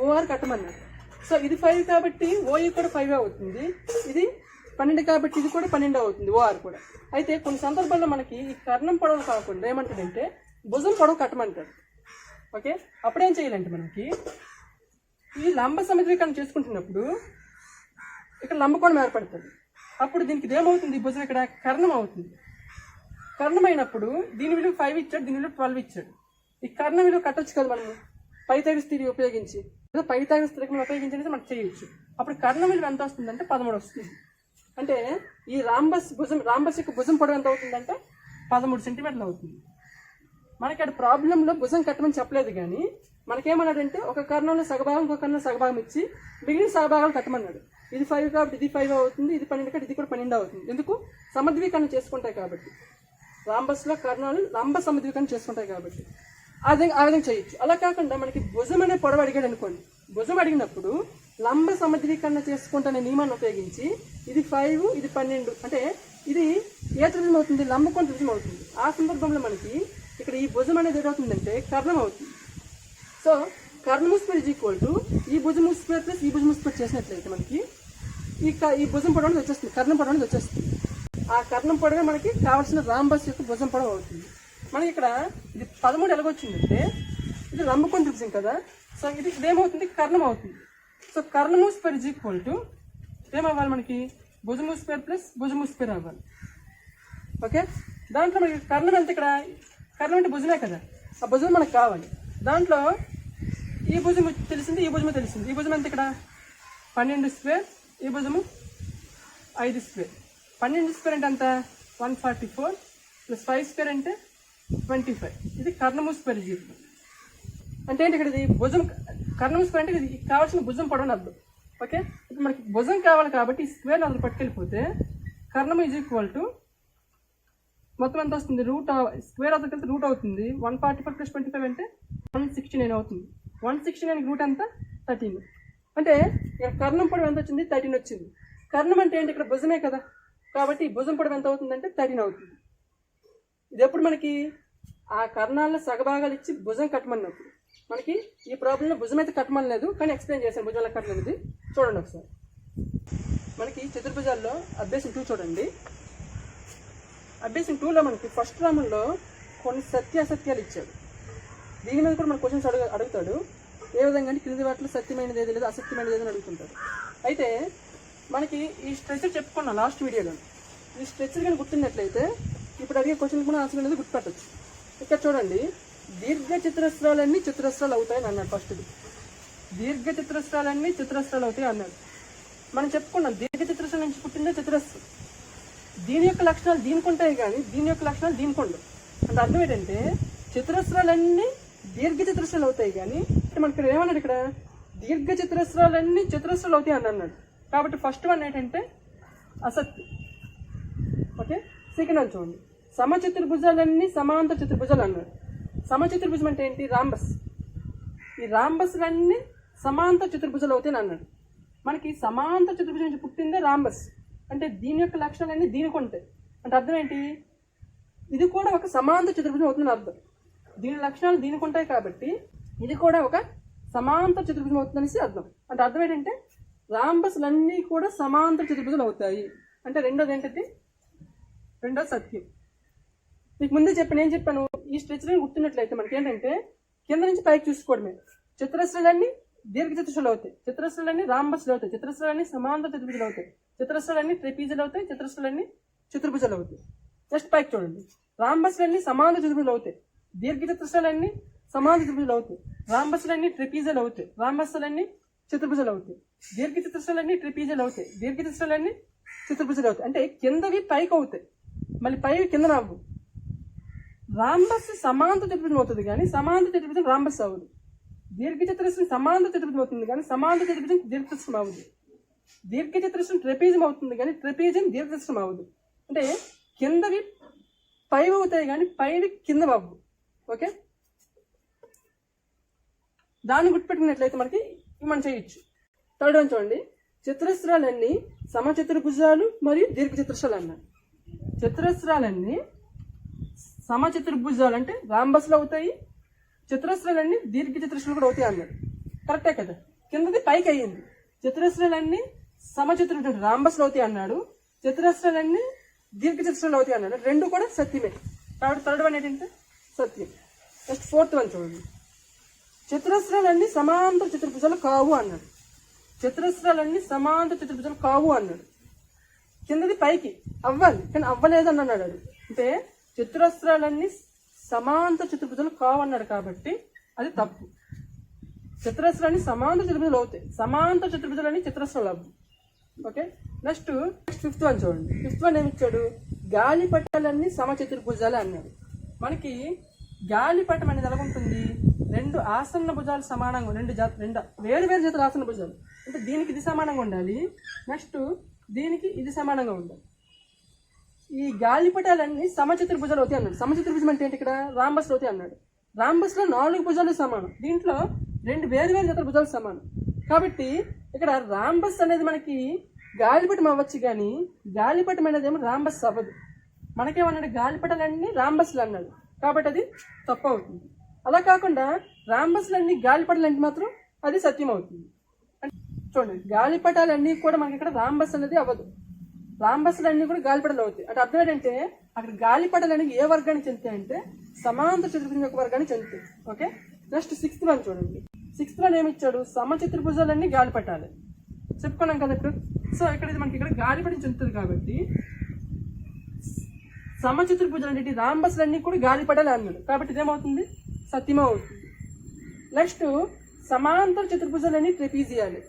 ఓఆర్ కట్టమన్నారు. సో ఇది 5 కాబట్టి ఓఈ కూడా 5 అవుతుంది, ఇది 12 కాబట్టి ఇది కూడా 12 అవుతుంది, ఓఆర్ కూడా. అయితే కొన్ని సందర్భాల్లో మనకి ఈ కర్ణం పొడవు కాకుండా ఏమంటాడంటే భుజం పొడవు కట్టమంటాడు. ఓకే, అప్పుడేం చేయాలంటే మనకి ఈ లంబ సమద్వీకరణ చేసుకుంటున్నప్పుడు ఇక్కడ లంబకోణం ఏర్పడుతుంది. అప్పుడు దీనికి ఇదేమవుతుంది? భుజం ఇక్కడ కర్ణం అవుతుంది. కర్ణం అయినప్పుడు దీని విలువ 5 ఇచ్చాడు, దీని విలువ 12 ఇచ్చాడు. ఈ కర్ణ విలువ కట్టొచ్చు కదా మనము పైథాగరస్ థియరీ ఉపయోగించి, పైథాగరస్ త్రికోణం ఉపయోగించి మనకు చేయొచ్చు. అప్పుడు కర్ణం విలువ ఎంత వస్తుందంటే 13 వస్తుంది. అంటే ఈ రాంబస్ యొక్క భుజం పొడవు ఎంత అవుతుందంటే 13 సెంటీమీటర్లు అవుతుంది. మనకి అక్కడ ప్రాబ్లంలో భుజం కట్టమని చెప్పలేదు, కానీ మనకేమన్నాడంటే ఒక కర్ణంలో సగభాగం ఇంకొక కర్ణంలో సగభాగం ఇచ్చి మిగిలిన సగభాగాలు కట్టమన్నాడు. ఇది 5 కాబట్టి ఇది 5 అవుతుంది, ఇది 12 కాబట్టి ఇది కూడా 12 అవుతుంది. ఎందుకు? సమద్వీకరణ చేసుకుంటాయి కాబట్టి. రాంబస్లో కర్ణాలు లంబ సమద్వీకరణ చేసుకుంటాయి కాబట్టి ఆ విధంగా చేయొచ్చు. అలా కాకుండా మనకి భుజం అనే పొడవు అడిగాడు అనుకోండి, భుజం అడిగినప్పుడు లంబ సమద్వీకరణ చేసుకుంటానే నియమాన్ని ఉపయోగించి ఇది 5 ఇది 12 అంటే ఇది ఏ త్రిభుజం అవుతుంది? లంబకోణ త్రిభుజం అవుతుంది. ఆ సందర్భంలో మనకి ఇక్కడ ఈ భుజం అనేది ఏమవుతుందంటే కర్ణం అవుతుంది. సో కర్ణము స్క్వేర్ ఈజ్ ఈక్వల్ టు ఈ భుజము స్క్వేర్ ప్లస్ ఈ భుజము స్క్వేర్ చేసినట్లయితే మనకి ఈ భుజం పొడవు అనేది వచ్చేస్తుంది, కర్ణం పొడవు అనేది వచ్చేస్తుంది. ఆ కర్ణం పొడవే మనకి కావాల్సిన రాంబస్ యొక్క భుజం పొడవు అవుతుంది. మనకి ఇక్కడ ఇది 13 ఎలాగొచ్చిందంటే ఇది లంబకోణ త్రిభుజం కదా, సో ఇదేమవుతుంది? కర్ణం అవుతుంది. సో కర్ణము స్క్వేర్ ఈజ్ ఈక్వల్ టు ఏమవ్వాలి మనకి? భుజము స్క్వేర్ ప్లస్ భుజము స్క్వేర్ అవ్వాలి. ఓకే, దాంట్లో మనకి కర్ణం అంటే ఇక్కడ కర్ణం అంటే భుజమే కదా, ఆ భుజం మనకు కావాలి. దాంట్లో ఈ భుజము తెలిసింది, ఈ భుజము తెలిసింది. ఈ భుజం అంటే ఇక్కడ 12 స్క్వేర్, ఈ భుజము 5 స్క్వేర్. 12 స్క్వేర్ అంటే అంత 144 ప్లస్ 5 స్క్వేర్ అంటే 25. ఇది కర్ణము స్క్వేర్ ఈజ్ ఈక్వల్ అంటే ఏంటి? ఇక్కడ ఇది భుజం కర్ణము స్క్వేర్ అంటే ఇది కావాల్సిన భుజం పొడవు అర్థం. ఓకే, ఇప్పుడు మనకి భుజం కావాలి కాబట్టి ఈ స్క్వేర్ అందులో పట్టుకెళ్ళిపోతే కర్ణము ఈజ్ ఈక్వల్ టు మొత్తం ఎంత వస్తుంది? స్క్వేర్ అందులో కలిసి రూట్ అవుతుంది. 144 ప్లస్ 25 అంటే 169 అవుతుంది. 169 రూట్ ఎంత? 13. అంటే ఇక్కడ కర్ణం పొడవు ఎంత వచ్చింది? 13 వచ్చింది. కర్ణం అంటే ఏంటి? ఇక్కడ భుజమే కదా, కాబట్టి ఈ భుజం పొడవు ఎంత అవుతుందంటే 13 అవుతుంది. ఇది ఎప్పుడు మనకి ఆ కర్ణాల్లో సగభాగాలు ఇచ్చి భుజం కట్టమన్నప్పుడు. మనకి ఈ ప్రాబ్లంలో భుజం అయితే కట్టమని లేదు, కానీ ఎక్స్ప్లెయిన్ చేశాను భుజంలో కట్టలేదు. చూడండి ఒకసారి, మనకి చతుర్భుజాల్లో అభ్యాసం 2 చూడండి. అభ్యాసం 2లో మనకి ఫస్ట్ రామంలో కొన్ని సత్యాసత్యాలు ఇచ్చాడు. దీని మీద కూడా మన క్వశ్చన్స్ అడుగుతాడు. ఏ విధంగా అంటే క్రింది వాటిలో సత్యమైనది ఏది లేదు, అసత్యమైనది ఏదని అడుగుతుంటాడు. అయితే మనకి ఈ స్ట్రెచర్ చెప్పుకున్నాం లాస్ట్ వీడియోలో. ఈ స్ట్రెచర్ కానీ గుర్తున్నట్లయితే ఇప్పుడు అడిగే క్వశ్చన్ కూడా ఆన్సర్ అనేది గుర్తుపెట్టచ్చు. ఇక్కడ చూడండి, దీర్ఘ చతురస్రాలన్నీ చతురస్రాలు అవుతాయని అన్నాడు. ఫస్ట్ది దీర్ఘ చతురస్రాలన్నీ చతురస్రాలు అవుతాయి అన్నాడు. మనం చెప్పుకున్నాం దీర్ఘ చతురస్రాల నుంచి పుట్టిందే చతురస్రం. దీని యొక్క లక్షణాలు దీనికి ఉంటాయి, కానీ దీని యొక్క లక్షణాలు దీనికి ఉండవు. అంటే అర్థం ఏంటంటే చతురస్రాలన్నీ దీర్ఘ చతురస్రాలు అవుతాయి, కానీ మనకి ఇక్కడ ఏమన్నాడు? ఇక్కడ దీర్ఘ చతురస్రాలన్నీ చతురస్రాలు అవుతాయి అని అన్నాడు. కాబట్టి ఫస్ట్ వన్ ఏంటంటే అసత్యం. ఓకే, సెకండ్ వన్ చూడండి, సమచతుర్భుజాలన్నీ సమాంతర చతుర్భుజాలు అన్నాడు. సమచతుర్భుజం అంటే ఏంటి? రాంబస్. ఈ రాంబస్లన్నీ సమాంతర చతుర్భుజాలు అవుతాయని అన్నాడు. మనకి సమాంతర చతుర్భుజం నుంచి పుట్టిందే రాంబస్. అంటే దీని యొక్క లక్షణాలన్నీ దీనికి ఉంటాయి. అంటే అర్థం ఏంటి? ఇది కూడా ఒక సమాంతర చతుర్భుజం అవుతుందని అర్థం. దీని లక్షణాలు దీనికి ఉంటాయి కాబట్టి ఇది కూడా ఒక సమాంతర చతుర్భుజం అవుతుందనేసి అర్థం. అంటే అర్థం ఏంటంటే రాంబస్లన్నీ కూడా సమాంతర చతుర్భుజాలు అవుతాయి. అంటే రెండోది ఏంటంటే రెండోది సత్యం. మీకు ముందే చెప్పాను, ఏం చెప్పాను? ఈ స్ట్రెచర్ గుర్తున్నట్లయితే మనకి ఏంటంటే కింద నుంచి పైకి చూసుకోవడమే. చతురస్రాలన్నీ దీర్ఘ చతురస్రాలు అవుతాయి, చతురస్రాలన్నీ రాంబస్లు అవుతాయి, చతురస్రాలన్నీ సమాంతర చతుర్భుజాలు అవుతాయి, చతురస్రాలన్నీ ట్రెపీజులు అవుతాయి, చతురస్రాలన్నీ చతుర్భుజాలు అవుతాయి. నెక్స్ట్ పైకి చూడండి, రాంబస్లన్నీ సమాంతర చతుర్భుజాలు అవుతాయి, దీర్ఘ చతురస్రాలన్నీ సమాంతర చతుర్భుజాలు అవుతాయి, రాంబస్లన్నీ ట్రెపీజాలు అవుతాయి, రాంబస్లన్నీ చతుర్భుజాలు అవుతాయి, దీర్ఘ చతురస్రాలన్నీ ట్రెపీజాలు అవుతాయి, దీర్ఘ చతురస్రాలన్నీ చతుర్భుజాలు అవుతాయి. అంటే కిందవి పైకి అవుతాయి, మళ్ళీ పైవి కింద రావు. రాంబస్ సమాంతర చతుర్భుజం అవుతుంది, కానీ సమాంతర చతుర్భుజం రాంబస్ అవ్వదు. దీర్ఘ చతురస్రం సమాంతర చతుర్భుజం అవుతుంది, కానీ సమాంతర చతుర్భుజం దీర్ఘ చతురస్రం అవ్వదు. దీర్ఘ చతురస్రం ట్రెపీజం అవుతుంది, కానీ ట్రెపీజం దీర్ఘ చతురస్రం అవ్వదు. అంటే కిందవి పైవి అవుతాయి, కానీ పైవి కింద అవ్వవు. ఓకే, దాన్ని గుర్తుపెట్టినట్లయితే మనకి మనం చేయొచ్చు. థర్డ్ వన్ చూడండి, చతురస్రాలన్నీ సమచతుర్భుజాలు మరియు దీర్ఘ చతురస్రాలు అన్నారు. చతురస్రాలన్నీ సమచతుర్భుజాలు అంటే రాంబస్లు అవుతాయి, చతురస్రాలన్నీ దీర్ఘ చతురస్రాలు కూడా అవుతాయి అన్నాడు. కరెక్టే కదా? కిందది పైకి అయ్యింది. చతురస్రాలన్నీ సమచతుర్భుజాలు రాంబస్లు అవుతాయి అన్నాడు, చతురస్రాలన్నీ దీర్ఘ చతురస్రాలు అవుతాయి అన్నాడు. రెండు కూడా సత్యమే. కాబట్టి థర్డ్ వన్ ఏంటంటే సత్యం. నెక్స్ట్ ఫోర్త్ వన్ చూడండి, చతురస్రాలన్నీ సమాంతర చతుర్భుజాలు కావు అన్నాడు. చతురస్రాలన్నీ సమాంతర చతుర్భుజాలు కావు అన్నాడు. కిందది పైకి అవ్వాలి, కానీ అవ్వలేదు అని అన్నాడు. అంటే చతురస్రాలన్నీ సమాంతర చతుర్భుజాలు కావన్నాడు కాబట్టి అది తప్పు. చతురస్రాన్ని సమాంతర చతుర్భుజాలు అవుతాయి, సమాంతర చతుర్భుజాలని చతురస్రాలు అవ్వు. ఓకే, నెక్స్ట్ 5th వన్ చూడండి. 5th వన్ ఏమి ఇచ్చాడు? గాలిపటాలన్నీ సమచతుర్భుజాలు అన్నాడు. మనకి గాలిపటం అనేది ఎలా ఉంటుంది? రెండు ఆసన్న భుజాలు సమానంగా, రెండు వేరు వేరు జతల ఆసన్న భుజాలు, అంటే దీనికి ఇది సమానంగా ఉండాలి, నెక్స్ట్ దీనికి ఇది సమానంగా ఉండాలి. ఈ గాలిపటాలన్నీ సమచతుర్భుజాలు అవుతాయి అన్నాడు. సమచతుర్భుజం అంటే ఏంటి? ఇక్కడ రాంబస్లు అవుతాయి అన్నాడు. రాంబస్లో 4 భుజాలు సమానం, దీంట్లో 2 వేరు వేరు జతల భుజాలు సమానం. కాబట్టి ఇక్కడ రాంబస్ అనేది మనకి గాలిపటం అవ్వచ్చు, కానీ గాలిపటం అనేది ఏమో రాంబస్ అవ్వదు. మనకేమన్నాడు? గాలిపటాలన్నీ రాంబస్లు అన్నాడు, కాబట్టి అది తప్పు అవుతుంది. అలా కాకుండా రాంబస్లన్నీ గాలిపటాలన్నీ మాత్రం అది సత్యం అవుతుంది. చూడండి, గాలిపటాలన్నీ కూడా మనకి ఇక్కడ రాంబస్ అనేది అవ్వదు, రాంబస్లన్నీ కూడా గాలిపటాలు అవుతాయి. అంటే అర్థం ఏంటంటే అక్కడ గాలిపటాలు అనేవి ఏ వర్గానికి చెందుతాయి అంటే సమాంతర చతుర్భుజం యొక్క వర్గానికి చెందుతాయి. ఓకే, నెక్స్ట్ 6th వన్ చూడండి. 6th వన్ ఏమి ఇచ్చాడు? సమచతుర్భుజాలన్నీ గాలిపటాలు చెప్పుకున్నాం కదా ఇప్పుడు. సో ఇక్కడ ఇది మనకి ఇక్కడ గాలిపటం చెందుతుంది కాబట్టి సమచతుర్భుజాలు అంటే రాంబస్లన్నీ కూడా గాలిపటాలు అన్నాడు, కాబట్టి ఇదేమవుతుంది? సత్యమే అవుతుంది. నెక్స్ట్ సమాంతర చతుర్భుజాలన్నీ ట్రెపీజియాలు,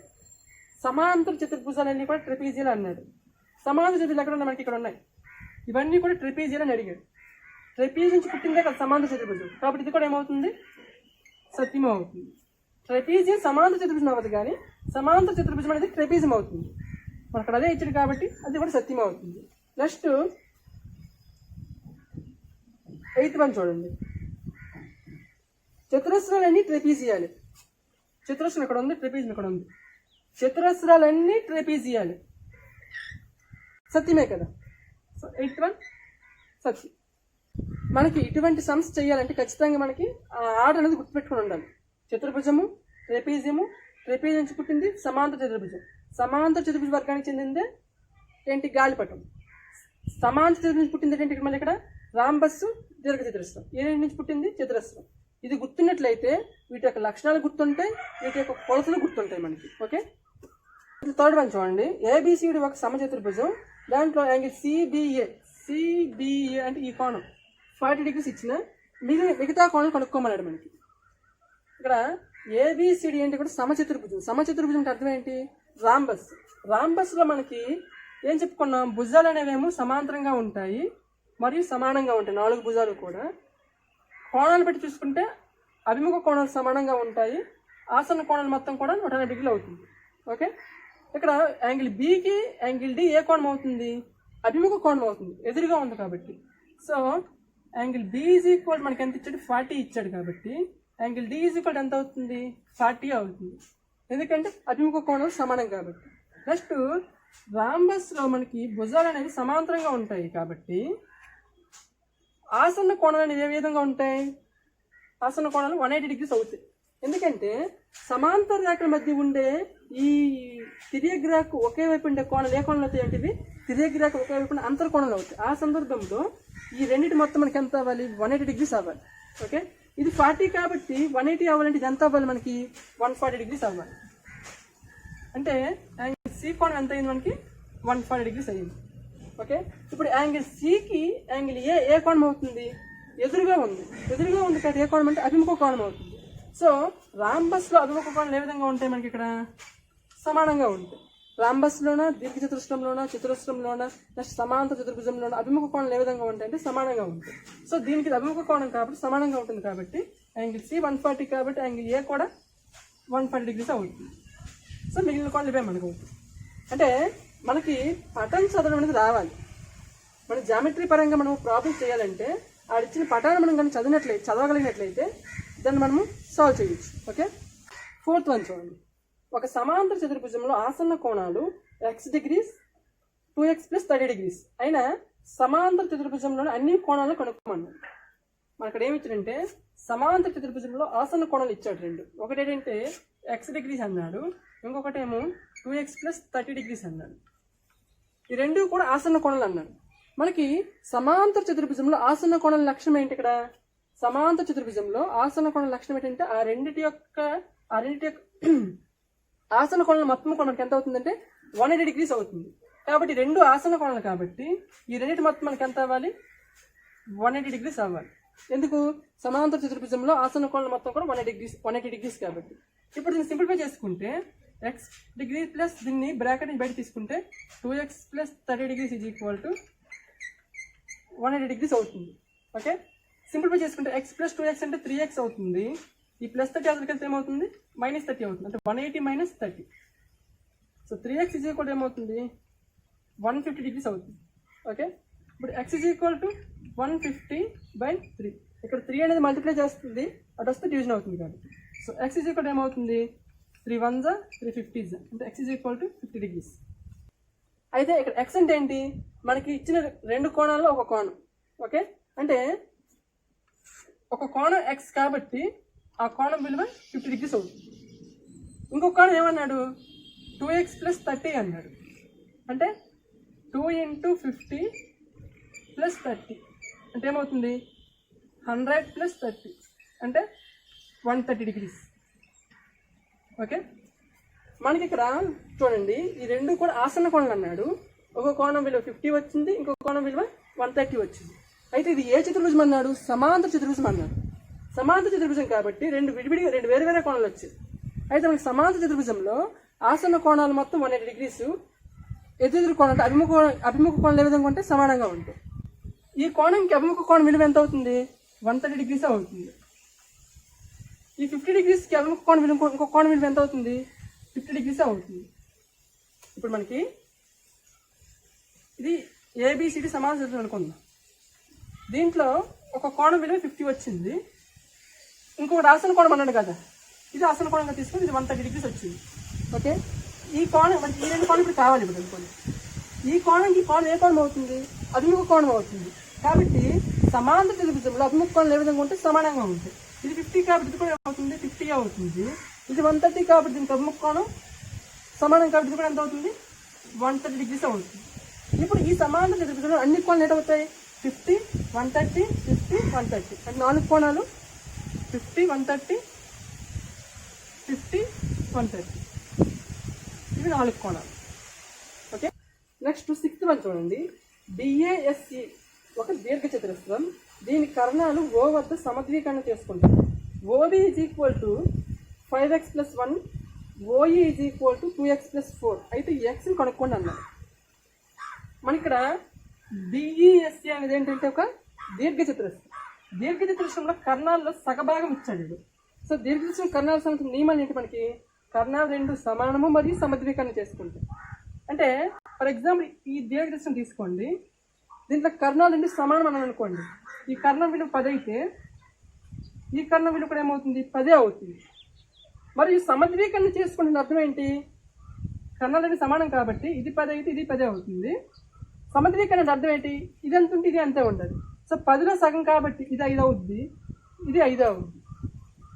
సమాంతర చతుర్భుజాలన్నీ కూడా ట్రెపీజియాలు అన్నాడు. సమాంతర చతుర్భుజాలు ఎక్కడ ఉన్నాయి? మనకి ఇక్కడ ఉన్నాయి. ఇవన్నీ కూడా ట్రెపీజియాలు అని అడిగాడు. ట్రెపీజ్ నుంచి పుట్టిందే కదా సమాంతర చతుర్భుజం, కాబట్టి ఇది కూడా ఏమవుతుంది? సత్యమే అవుతుంది. ట్రెపీజియం సమాంతర చతుర్భుజం అవ్వదు, కానీ సమాంతర చతుర్భుజం అనేది ట్రెపీజియం అవుతుంది. మనకు అక్కడ అదే ఇచ్చాడు కాబట్టి అది కూడా సత్యం అవుతుంది. నెక్స్ట్ 8th వన్ చూడండి. చతురస్రాలన్నీ ట్రెపీజియాలు, చతురస్రం ఇక్కడ ఉంది, ట్రెపీజియం ఇక్కడ ఉంది. చతురస్రాలన్నీ ట్రెపీజియాలు సత్యమే కదా. సో 8th వన్ సత్యం. మనకి ఇటువంటి సమ్స్ చేయాలంటే ఖచ్చితంగా మనకి ఆ ఆర్డర్ అనేది గుర్తుపెట్టుకుని ఉండాలి. చతుర్భుజము, ట్రెపీజియము, ట్రెపీజియం నుంచి పుట్టింది సమాంతర చతుర్భుజం, సమాంతర చతుర్భుజ వర్గానికి చెందిందే ఏంటి? గాలిపటం. సమాంతర చతుర్భుజం నుంచి పుట్టింది ఏంటి? మళ్ళీ ఇక్కడ రాంబస్సు, దీర్ఘ చతురస్రం. ఏ నుంచి పుట్టింది? చతురస్రం. ఇది గుర్తున్నట్లయితే వీటి యొక్క లక్షణాలు గుర్తుంటాయి, వీటి యొక్క కొలతలు గుర్తుంటాయి మనకి. ఓకే, 3rd వన్ చూడండి. ఏబిసిడి ఒక సమచతుర్భుజం, దాంట్లో యాంగిల్ సిబిఏ అంటే ఈ కోణం 40 degrees ఇచ్చిన మిగతా కోణం కనుక్కోమన్నాడు మనకి. ఇక్కడ ఏబిసిడి ఏంటి? కూడా సమచతుర్భుజం. సమచతుర్భుజం అంటే అర్థం ఏంటి? రాంబస్. రాంబస్లో మనకి ఏం చెప్పుకున్నాం? భుజాలు అనేవేమో సమాంతరంగా ఉంటాయి మరియు సమానంగా ఉంటాయి, 4 భుజాలు కూడా. కోణాలు పెట్టి చూసుకుంటే అభిముఖ కోణాలు సమానంగా ఉంటాయి, ఆసన్న కోణాలు మొత్తం కూడా 180 degrees అవుతుంది. ఓకే, ఇక్కడ యాంగిల్ బికి యాంగిల్ డి ఏ కోణం అవుతుంది? అభిముఖ కోణం అవుతుంది, ఎదురుగా ఉంది కాబట్టి. So angle B is equal మనకి ఎంత ఇచ్చాడు? 40 ఇచ్చాడు కాబట్టి యాంగిల్ డి ఈజ్ ఈక్వల్ ఎంత అవుతుంది? 40 అవుతుంది, ఎందుకంటే అభిముఖ కోణాలు సమానం కాబట్టి. నెక్స్ట్ రాంబస్లో మనకి భుజాలు అనేవి సమాంతరంగా ఉంటాయి కాబట్టి ఆసన్న కోణాలు అనేవి ఏ విధంగా ఉంటాయి? ఆసన్న కోణాలు 180 degrees అవుతాయి, ఎందుకంటే సమాంతర రేఖల మధ్య ఉండే ఈ తిర్యక్ రేఖ ఒకే వైపు ఉండే కోణాలు ఏ కోణాలు అవుతాయి అంటే తిర్యక్ రేఖ ఒకే వైపు ఉండే అంతర్ కోణాలు అవుతాయి. ఆ సందర్భంలో ఈ రెండింటి మొత్తం మనకి ఎంత అవ్వాలి? 180 degrees అవ్వాలి. ఓకే, ఇది 40 కాబట్టి 180 అవ్వాలంటే ఇది ఎంత అవ్వాలి? మనకి 140 degrees అవ్వాలి. అంటే యాంగిల్ సి కోణం ఎంత అయింది? మనకి 140 degrees అయ్యింది. ఓకే, ఇప్పుడు యాంగిల్ సికి యాంగిల్ ఏ కోణం అవుతుంది? ఎదురుగా ఉంది, ఎదురుగా ఉంది కాబట్టి ఏ కోణం అంటే అభిముఖ కోణం అవుతుంది. సో రాంబస్లో అభిముఖ కోణాలు ఏ విధంగా ఉంటాయి? మనకి ఇక్కడ సమానంగా ఉంటాయి. రాంబస్లోన, దీర్ఘ చతురస్రంలోన, చతురస్రంలోన, నెక్స్ట్ సమాంతర చతుర్భుజంలోన అభిముఖ కోణాలు ఏ విధంగా ఉంటాయి అంటే సమానంగా ఉంటాయి. సో దీనికి అభిముఖ కోణం కాబట్టి సమానంగా ఉంటుంది కాబట్టి యాంగిల్ సి 140 కాబట్టి యాంగిల్ ఏ కూడా 140 degrees అవుతుంది. సో మిగిలిన కోణాలు ఇవే మనకు అవుతుంది. అంటే మనకి పటం చదవడం అనేది రావాలి. మన జామెట్రీ పరంగా మనం ప్రాబ్లమ్స్ చేయాలంటే ఆడిచ్చిన పటాన్ని మనం కానీ చదవగలిగినట్లయితే దాన్ని మనము సాల్వ్ చేయొచ్చు. ఓకే, 4th వన్ చూడండి. ఒక సమాంతర చతుర్భుజంలో ఆసన్న కోణాలు x degrees 2x + 30 degrees అయినా సమాంతర చతుర్భుజంలోని అన్ని కోణాలను కనుక్కోమన్నాడు. మనకి ఇక్కడ ఏమి ఇచ్చాడంటే సమాంతర చతుర్భుజంలో ఆసన్న కోణాలు ఇచ్చాడు రెండు. ఒకటి ఏంటంటే x degrees అన్నాడు, ఇంకొకటేమో 2x + 30 degrees అన్నాడు. ఈ రెండు కూడా ఆసన్న కోణాలు అన్నాడు. మనకి సమాంతర చతుర్భుజంలో ఆసన్న కోణాల లక్షణం ఏంటి? ఇక్కడ సమాంతర చతుర్భుజంలో ఆసన్న కోణాల లక్షణం ఏంటంటే ఆ రెండింటి యొక్క ఆసన కోణాల మొత్తం కోణం మనకి ఎంత అవుతుందంటే 180 degrees అవుతుంది. కాబట్టి రెండు ఆసన కోణాలు కాబట్టి ఈ రెండింటి మొత్తం మనకి ఎంత అవ్వాలి? 180 degrees అవ్వాలి. ఎందుకు? సమాంతర చతుర్భుజంలో ఆసన్న కోణాలు మొత్తం కూడా 180 degrees కాబట్టి. ఇప్పుడు దీన్ని సింప్లిఫై చేసుకుంటే x డిగ్రీ ప్లస్ దీన్ని బ్రాకెట్ బయట తీసుకుంటే 2x plus 30 degrees is equal to 180 degrees అవుతుంది. ఓకే, సింప్లిఫై చేసుకుంటే x ప్లస్ 2x అంటే 3x అవుతుంది. ఈ ప్లస్ 30 అవతలకి వెళ్తే ఏమవుతుంది? -30 అవుతుంది. అంటే 180 minus 30. So 3x is equal ఏమవుతుంది? 150 degrees అవుతుంది. ఓకే, ఇప్పుడు x ఈజ్ ఈక్వల్ టు 150/3. ఇక్కడ 3 అనేది మల్టిప్లై చేస్తుంది, అటు వస్తే డివిజన్ అవుతుంది కాబట్టి. సో x ఈజ్ ఈక్వల్ ఏమవుతుంది? 3 1s 3 50s అంటే x is equal to 50 degrees. అయితే ఇక్కడ x అంటే ఏంటి? మనకి ఇచ్చిన రెండు కోణాల్లో ఒక కోణం. ఓకే, అంటే ఒక కోణం x కాబట్టి ఆ కోణం విలువ 50 degrees అవుతుంది. ఇంకొక కోణం ఏమన్నాడు? 2x ప్లస్ 30 అన్నాడు. అంటే 2 × 50 ప్లస్ 30 అంటే ఏమవుతుంది? 100 ప్లస్ 30 అంటే 130 degrees. ఓకే, మనకి ఇక్కడ చూడండి, ఈ రెండు కూడా ఆసన్న కోణాలు అన్నాడు. ఒక కోణం విలువ 50 వచ్చింది, ఇంకొక కోణం విలువ 130 వచ్చింది. అయితే ఇది ఏ చతుర్భుజం అన్నాడు? సమాంతర చతుర్భుజం అన్నాడు. సమాంతర చతుర్భుజం కాబట్టి రెండు వేరు వేరే కోణాలు వచ్చాయి. అయితే మనకి సమాంతర చతుర్భుజంలో ఆసన్న కోణాలు మొత్తం 180 degrees, ఎదురు కోణం అంటే అభిముఖ కోణాలు ఏ విధంగా ఉంటే సమానంగా ఉంటాయి. ఈ కోణంకి అభిముఖ కోణం విలువ ఎంత అవుతుంది? 130 degrees అవుతుంది. ఈ 50 degreesకి అభిముఖ కోణం విలువ ఇంకొక కోణం విలువ ఎంత అవుతుంది? 50 degrees అవుతుంది. ఇప్పుడు మనకి ఇది ఏబిసిడి సమాంతర చతుర్భుజం అనుకుందాం. దీంట్లో ఒక కోణం విలువ 50 వచ్చింది, ఇంకొకటి ఆసన్న కోణం అన్నాడు కదా, ఇది ఆసన్న కోణంగా తీసుకుని ఇది 130 degrees వచ్చింది. ఓకే, ఈ కోణం మనకి ఈ రెండు కోణం ఇప్పుడు కావాలి. ఇప్పుడు అనుకోండి, ఈ కోణంకి కోణం ఏ కోణం అవుతుంది? అభిముఖ కోణం అవుతుంది. కాబట్టి సమాంతర చతుర్భుజంలో అభిముఖ కోణాలు ఏ విధంగా ఉంటే సమానంగా ఉంటాయి. ఇది 50 కాబట్టి ఇది కూడా ఏమవుతుంది? 50 అవుతుంది. ఇది 130 కాబట్టి దీనికి అభిముఖ కోణం సమానం కాబట్టి ఇది కూడా ఎంత అవుతుంది? 130 degrees అవుతుంది. ఇప్పుడు ఈ సమాంతర చతుర్భుజంలో అన్ని కోణాలు ఏంటవుతాయి? 50 130 50 130 అంటే 4 కోణాలు 50 130 50 130 ఇవి 4 కోణాలు. ఓకే, నెక్స్ట్ 6th వన్ చూడండి. డిఏఎస్సి ఒక దీర్ఘ చతురస్రం. దీని కర్ణాలు O వద్ద సమద్వీకరణ చేసుకుంటాయి. OB is equal to 5x + 1, OE is equal to 2x + 4. అయితే ఎక్స్ని కనుక్కోండి అన్నారు. మన ఇక్కడ డిఈఎస్సి అనేది ఏంటంటే ఒక దీర్ఘ చతురస్రం. దీర్ఘ చతురస్రంలో కర్ణాల్లో సగభాగం ఇచ్చాడు. సో దీర్ఘ చతురస్రం కర్ణాల సంబంధించిన నియమాలు ఏంటి? మనకి కర్ణాలు రెండు సమానము మరియు సమద్వీకరణ చేసుకుంటాయి. అంటే ఫర్ ఎగ్జాంపుల్ ఈ దీర్ఘ చతురస్రం తీసుకోండి, దీంట్లో కర్ణాలు రెండు సమానం అని అనుకోండి. ఈ కర్ణం విలువ 10 అయితే ఈ కర్ణం విలువ కూడా ఏమవుతుంది? 10 అవుతుంది. మరి ఈ సమద్వీకరణ చేసుకుంటున్న అర్థం ఏంటి? కర్ణాలు రెండు సమానం కాబట్టి ఇది 10 అయితే ఇది 10 అవుతుంది. సమద్వీకరణ అర్థం ఏంటి? ఇది ఎంత ఉంటే ఇది అంతే ఉండదు. సో 10లో సగం కాబట్టి ఇది 5 అవుద్ది, ఇది 5 అవుద్ది.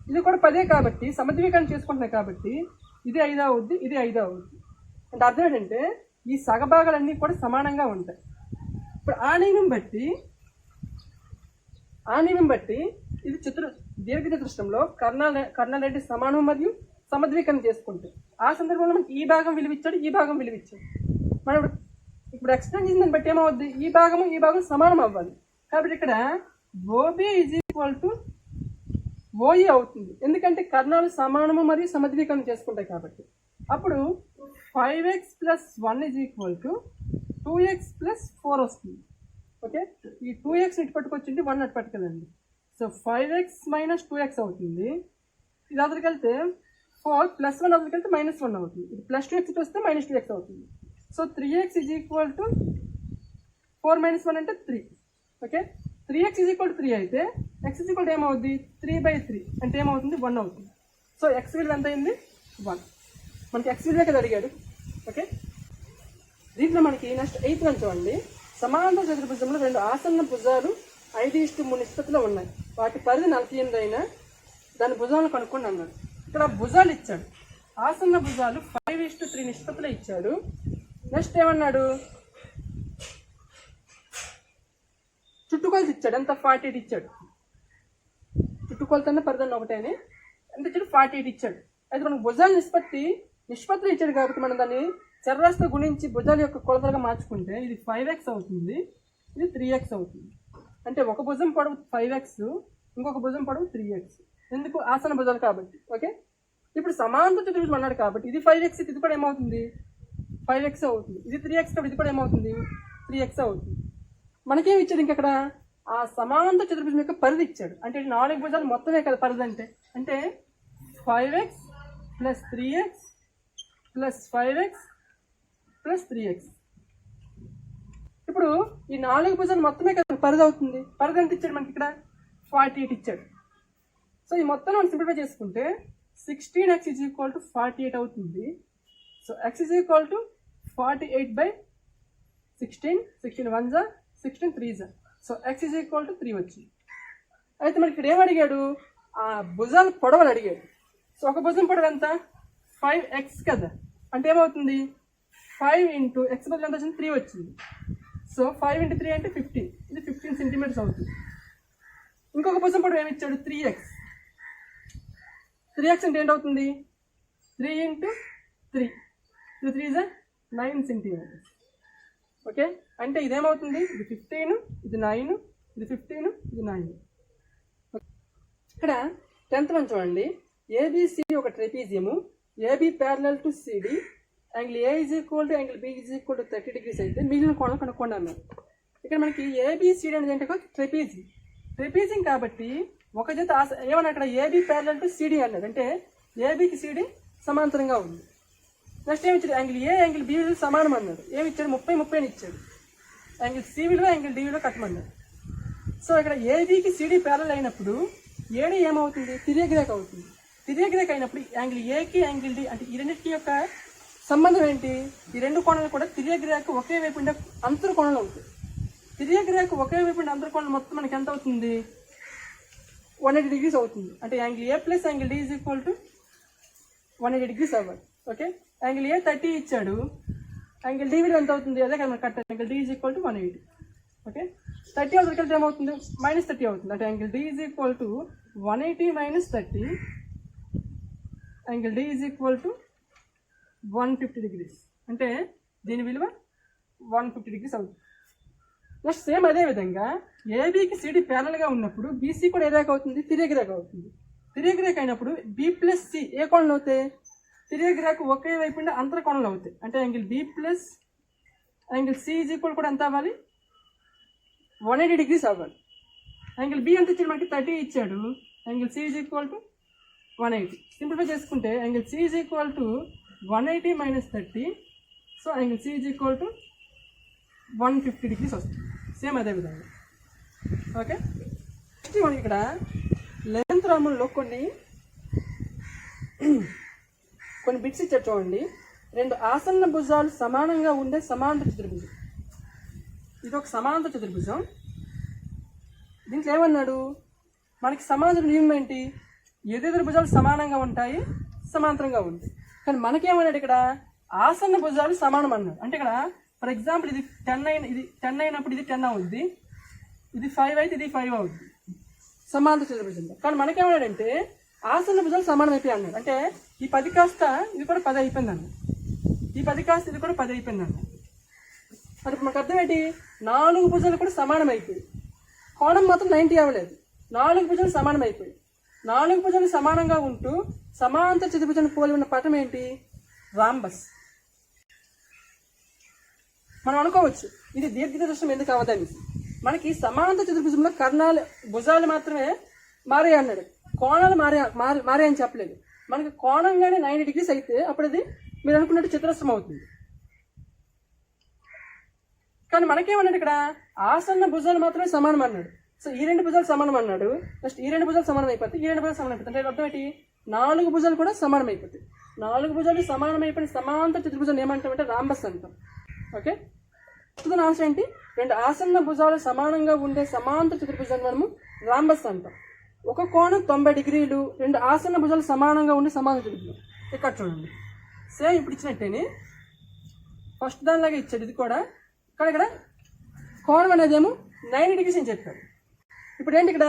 ఇది కూడా 10 కాబట్టి సమద్వీకరణ చేసుకుంటున్నాయి కాబట్టి ఇది 5 అవుద్ది, ఇది 5 అవుద్ది. అంటే అర్థం ఏంటంటే ఈ సగభాగాలన్నీ కూడా సమానంగా ఉంటాయి. ఇప్పుడు ఆ నియమం బట్టి ఇది దీర్ఘ చతురస్రంలో కర్ణాలు అంటే సమానం మరియు సమద్వీకరణ చేసుకుంటాయి. ఆ సందర్భంలో మనకి ఈ భాగం విలువిచ్చాడు, ఈ భాగం విలువిచ్చాడు. మనం ఇప్పుడు ఎక్స్ప్లెయిన్ చేసిన దాన్ని బట్టి ఏమవుద్ది? ఈ భాగం సమానం అవ్వాలి. కాబట్టి ఇక్కడ OB is equal to OE అవుతుంది. ఎందుకంటే కర్ణాలు సమానము మరియు సమద్వీకరణ చేసుకుంటాయి కాబట్టి. అప్పుడు 5x + 1 is equal to 2x + 4 వస్తుంది. ఓకే, ఈ 2x ఇటు పట్టుకొచ్చింది, 1 అటు పట్టుకెళ్ళండి. సో 5x - 2x అవుతుంది. ఇది అదరికి వెళ్తే 4 + 1 అదరికి వెళ్తే -1 అవుతుంది. ఇది +2x ఇటు వస్తే -2x అవుతుంది. So 3x is equal to 4 - 1 అంటే 3. Okay, 3x is equal to 3 అయితే x ఈజ్ ఈక్వల్ టు ఏమవుతుంది? 3/3 అంటే ఏమవుతుంది? 1 అవుతుంది. సో x విలువ ఎంత అయింది? 1. మనకి x విలువ కదా అడిగాడు. ఓకే, దీంట్లో మనకి నెక్స్ట్ 8th వన్ చూడండి. సమాంతర చతుర్భుజంలో రెండు ఆసన్న భుజాలు 5:3 నిష్పత్తిలో ఉన్నాయి. వాటి పరిధి 48 అయినా దాని భుజాలను కనుక్కోండి అన్నాడు. ఇక్కడ భుజాలు ఇచ్చాడు, ఆసన్న భుజాలు 5:3 నిష్పత్తిలో ఇచ్చాడు. నెక్స్ట్ ఏమన్నాడు? చుట్టుకొలత ఇచ్చాడు. ఎంత? 48 ఇచ్చాడు. చుట్టుకొలత పరిధి ఒకటేని ఎంత ఇచ్చాడు? 48 ఇచ్చాడు. అయితే మనకు భుజాల నిష్పత్తిలో ఇచ్చాడు కాబట్టి మనం దాన్ని చర్రాస్తో గుణించి భుజాల యొక్క కొలతలుగా మార్చుకుంటే ఇది 5x అవుతుంది, ఇది 3x అవుతుంది. అంటే ఒక భుజం పొడవు 5x, ఇంకొక భుజం పొడవు 3x. ఎందుకు? ఆసన భుజాలు కాబట్టి. ఓకే, ఇప్పుడు సమాంతర చతుర్భుజం అన్నాడు కాబట్టి ఇది 5x, ఇది కూడా ఏమవుతుంది? 5x అవుతుంది. ఇది 3x కాబట్టి ఇది కూడా ఏమవుతుంది? 3x అవుతుంది. మనకేం ఇచ్చాడు ఇంకక్కడ? ఆ సమాంతర చతుర్భుజం యొక్క పరిధి ఇచ్చాడు. అంటే 4 భుజాలు మొత్తమే కదా పరిధి అంటే 5x plus 3x plus 5x plus 3x. ఇప్పుడు ఈ 4 భుజాలు మొత్తమే కదా పరిధి అవుతుంది. పరిధి ఎంత ఇచ్చాడు మనకి ఇక్కడ? 48 ఇచ్చాడు. సో ఈ మొత్తం మనం సింప్లిఫై చేసుకుంటే 16x ఈజ్ ఈక్వల్ టు 48 అవుతుంది. So x is equal to 48/16. 16 1 16 3 so x is equal to 3 వచ్చింది. అయితే మనకి ఇక్కడ ఏం అడిగాడు? ఆ భుజాల పొడవలు అడిగాడు. సో ఒక భుజం పొడవు ఎంత? 5x కదా. అంటే ఏమవుతుంది? 5 ఇంటూ x బదులు ఎంత వచ్చింది? 3 వచ్చింది. సో 5 ఇంటూ 3 అంటే 15. ఇది 15 సెంటీమీటర్స్ అవుతుంది. ఇంకొక భుజం పొడవు ఏమి ఇచ్చాడు? 3x. 3x అంటే ఏంటవుతుంది? 3 ఇంటూ 3. ఇది 3 9 సెంటీమీటర్స్. ఓకే, అంటే ఇదేమవుతుంది? ఇది 15, ఇది 9, ఇది 15, ఇది 9. ఇక్కడ 10th వన్ చూడండి. ఏబిసి ఒక ట్రెపీజియము. AB parallel to CD. Angle A is equal to angle B is equal to 30 degrees అయితే మిగిలిన కోణం కనుక్కోండి అన్నారు. ఇక్కడ మనకి ఏబిసిడి అనేది ఏంటంటే ట్రెపీజీ. ట్రెపీజింగ్ కాబట్టి ఒక జత ఏమన్నా అక్కడ ఏబి ప్యారలల్ టు సిడి అన్నది. అంటే ఏబికి సిడి సమాంతరంగా ఉంది. నెక్స్ట్ ఏమి ఇచ్చాడు? యాంగిల్ ఏ యాంగిల్ బి విలువ సమానం అన్నాడు. ఏమి ఇచ్చాడు? 30 30 ఇచ్చాడు. యాంగిల్ సి విలువ యాంగిల్ డి విలువ కట్టమన్నాడు. సో ఇక్కడ ఏబికి సిడి ప్యారలల్ అయినప్పుడు ఏడి ఏమవుతుంది? తిర్యక్ రేఖ అవుతుంది. తిర్యక్ రేఖ అయినప్పుడు యాంగిల్ ఏకి యాంగిల్ డి అంటే ఈ రెండింటి యొక్క సంబంధం ఏంటి? ఈ రెండు కోణాలు కూడా తిర్యక్ రేఖ ఒకే వైపు ఉండే అంతర కోణాలు అవుతాయి. తిర్యక్ రేఖ ఒకే వైపు ఉండే అంతర కోణాలు మొత్తం మనకి ఎంత అవుతుంది? 180 degrees అవుతుంది. అంటే angle A plus angle D is equal to 180 degrees అవ్వాలి. ఓకే, యాంగిల్ ఏ 30 ఇచ్చాడు. యాంగిల్ డి విలువ ఎంత అవుతుంది? అదే కదా మనకి కట్టాలి. Angle D is equal to 180. Okay, 30 అవతలకి వెళ్తే ఏమవుతుంది? -30 అవుతుంది. అంటే angle D is equal to 180 - 30. Angle D is equal to 150 degrees. అంటే దీని విలువ 150 degrees అవుతుంది. నెక్స్ట్ సేమ్ అదే విధంగా ఏబికి సిడి ప్యారల్గా ఉన్నప్పుడు బీసీ కూడా ఏ రేఖ అవుతుంది? తిర్యక్ రేఖ అవుతుంది. తిర్యక్ రేఖ అయినప్పుడు బి ప్లస్ సి ఏ కోణంలో అవుతాయి? తిర్యక్ రేఖ ఒకే వైపు ఉండే అంతర కోణంలో అవుతాయి. అంటే angle B plus angle C is equal కూడా ఎంత అవ్వాలి? 180 degrees అవ్వాలి. యాంగిల్ బి ఎంత ఇచ్చాడు? మనకి 30 ఇచ్చాడు. Angle C is equal to 180. Simplify చేసుకుంటే angle C is equal to 180 - 30. So angle C is equal to 150 degrees వస్తుంది. సేమ్ అదే విధంగా. ఓకే, నెక్స్ట్ మనకి ఇక్కడ లెంత్ రాముల్లో కొన్ని బిట్స్ ఇచ్చారు చూడండి. 2 ఆసన్న భుజాలు సమానంగా ఉండే సమాంతర చతుర్భుజం. ఇది ఒక సమాంతర చతుర్భుజం. దీంట్లో ఏమన్నాడు? మనకి సమాంతర నియమం ఏంటి? ఎదురు భుజాలు సమానంగా ఉంటాయి, సమాంతరంగా ఉంటాయి. కానీ మనకేమన్నాడు ఇక్కడ? ఆసన్న భుజాలు సమానం అన్నాడు. అంటే ఇక్కడ ఫర్ ఎగ్జాంపుల్ ఇది 10 అయినప్పుడు ఇది 10 అవుద్ది, ఇది 5 అయితే ఇది 5 అవుద్ది సమాంతర చతుర్భుజంలో. కానీ మనకేమన్నాడంటే ఆసన్న భుజాలు సమానం అయిపోయి అన్నాడు. అంటే ఈ 10 కాస్త ఇది కూడా 10 అయిపోయింది అన్నాడు. ఈ 10 కాస్త ఇది కూడా 10 అయిపోయింది అన్నాడు. మరి మనకు అర్థం ఏంటి? 4 భుజాలు కూడా సమానం అయిపోయి, కోణం మాత్రం 90 అవ్వలేదు. 4 భుజాలు సమానం అయిపోయి, 4 భుజాలు సమానంగా ఉంటూ సమాంతర చతుర్భుజాన్ని పోలి ఉన్న పటం ఏంటి? రాంబస్. మనం అనుకోవచ్చు ఇది దీర్ఘచతురస్రం ఎందుకు అవ్వదని. మనకి సమాంతర చతుర్భుజంలో కర్ణాలు భుజాలు మాత్రమే మారే అన్నాడు, కోణాలు మారే అని చెప్పలేదు. మనకి కోణంగానే 90 degrees అయితే అప్పుడు అది మీరు అనుకున్నట్టు చతురస్రం అవుతుంది. కానీ మనకేమన్నాడు ఇక్కడ? ఆసన్న భుజాలు మాత్రమే సమానం అన్నాడు. సో ఈ 2 భుజాలు సమానం అన్నాడు. నెక్స్ట్ ఈ 2 భుజాలు సమానం అయిపోతాయి, ఈ 2 భుజాలు సమానం అయిపోతాయి. అంటే అర్థం ఏంటి? 4 భుజాలు కూడా సమానం అయిపోతాయి. 4 భుజాలు సమానం అయిపోయిన సమాంతర చతుర్భుజాన్ని ఏమంటామంటే రాంబస్ అంటాం. ఓకే, ఆన్సర్ ఏంటి? 2 ఆసన్న భుజాలు సమానంగా ఉండే సమాంతర చతుర్భుజాన్ని మనము రాంబస్ అంటాం. ఒక కోణం 90 degrees, 2 ఆసన్న భుజాలు సమానంగా ఉండే సమాంతర చతుర్భుజం. ఇక్కడ చూడండి, సేమ్ ఇప్పుడు ఇచ్చినట్టేనే ఫస్ట్ దానిలాగా ఇచ్చాడు ఇది కూడా. కానీ ఇక్కడ కోణం అనేది ఏమో 90 degrees అని చెప్పాడు. ఇప్పుడు ఏంటి? ఇక్కడ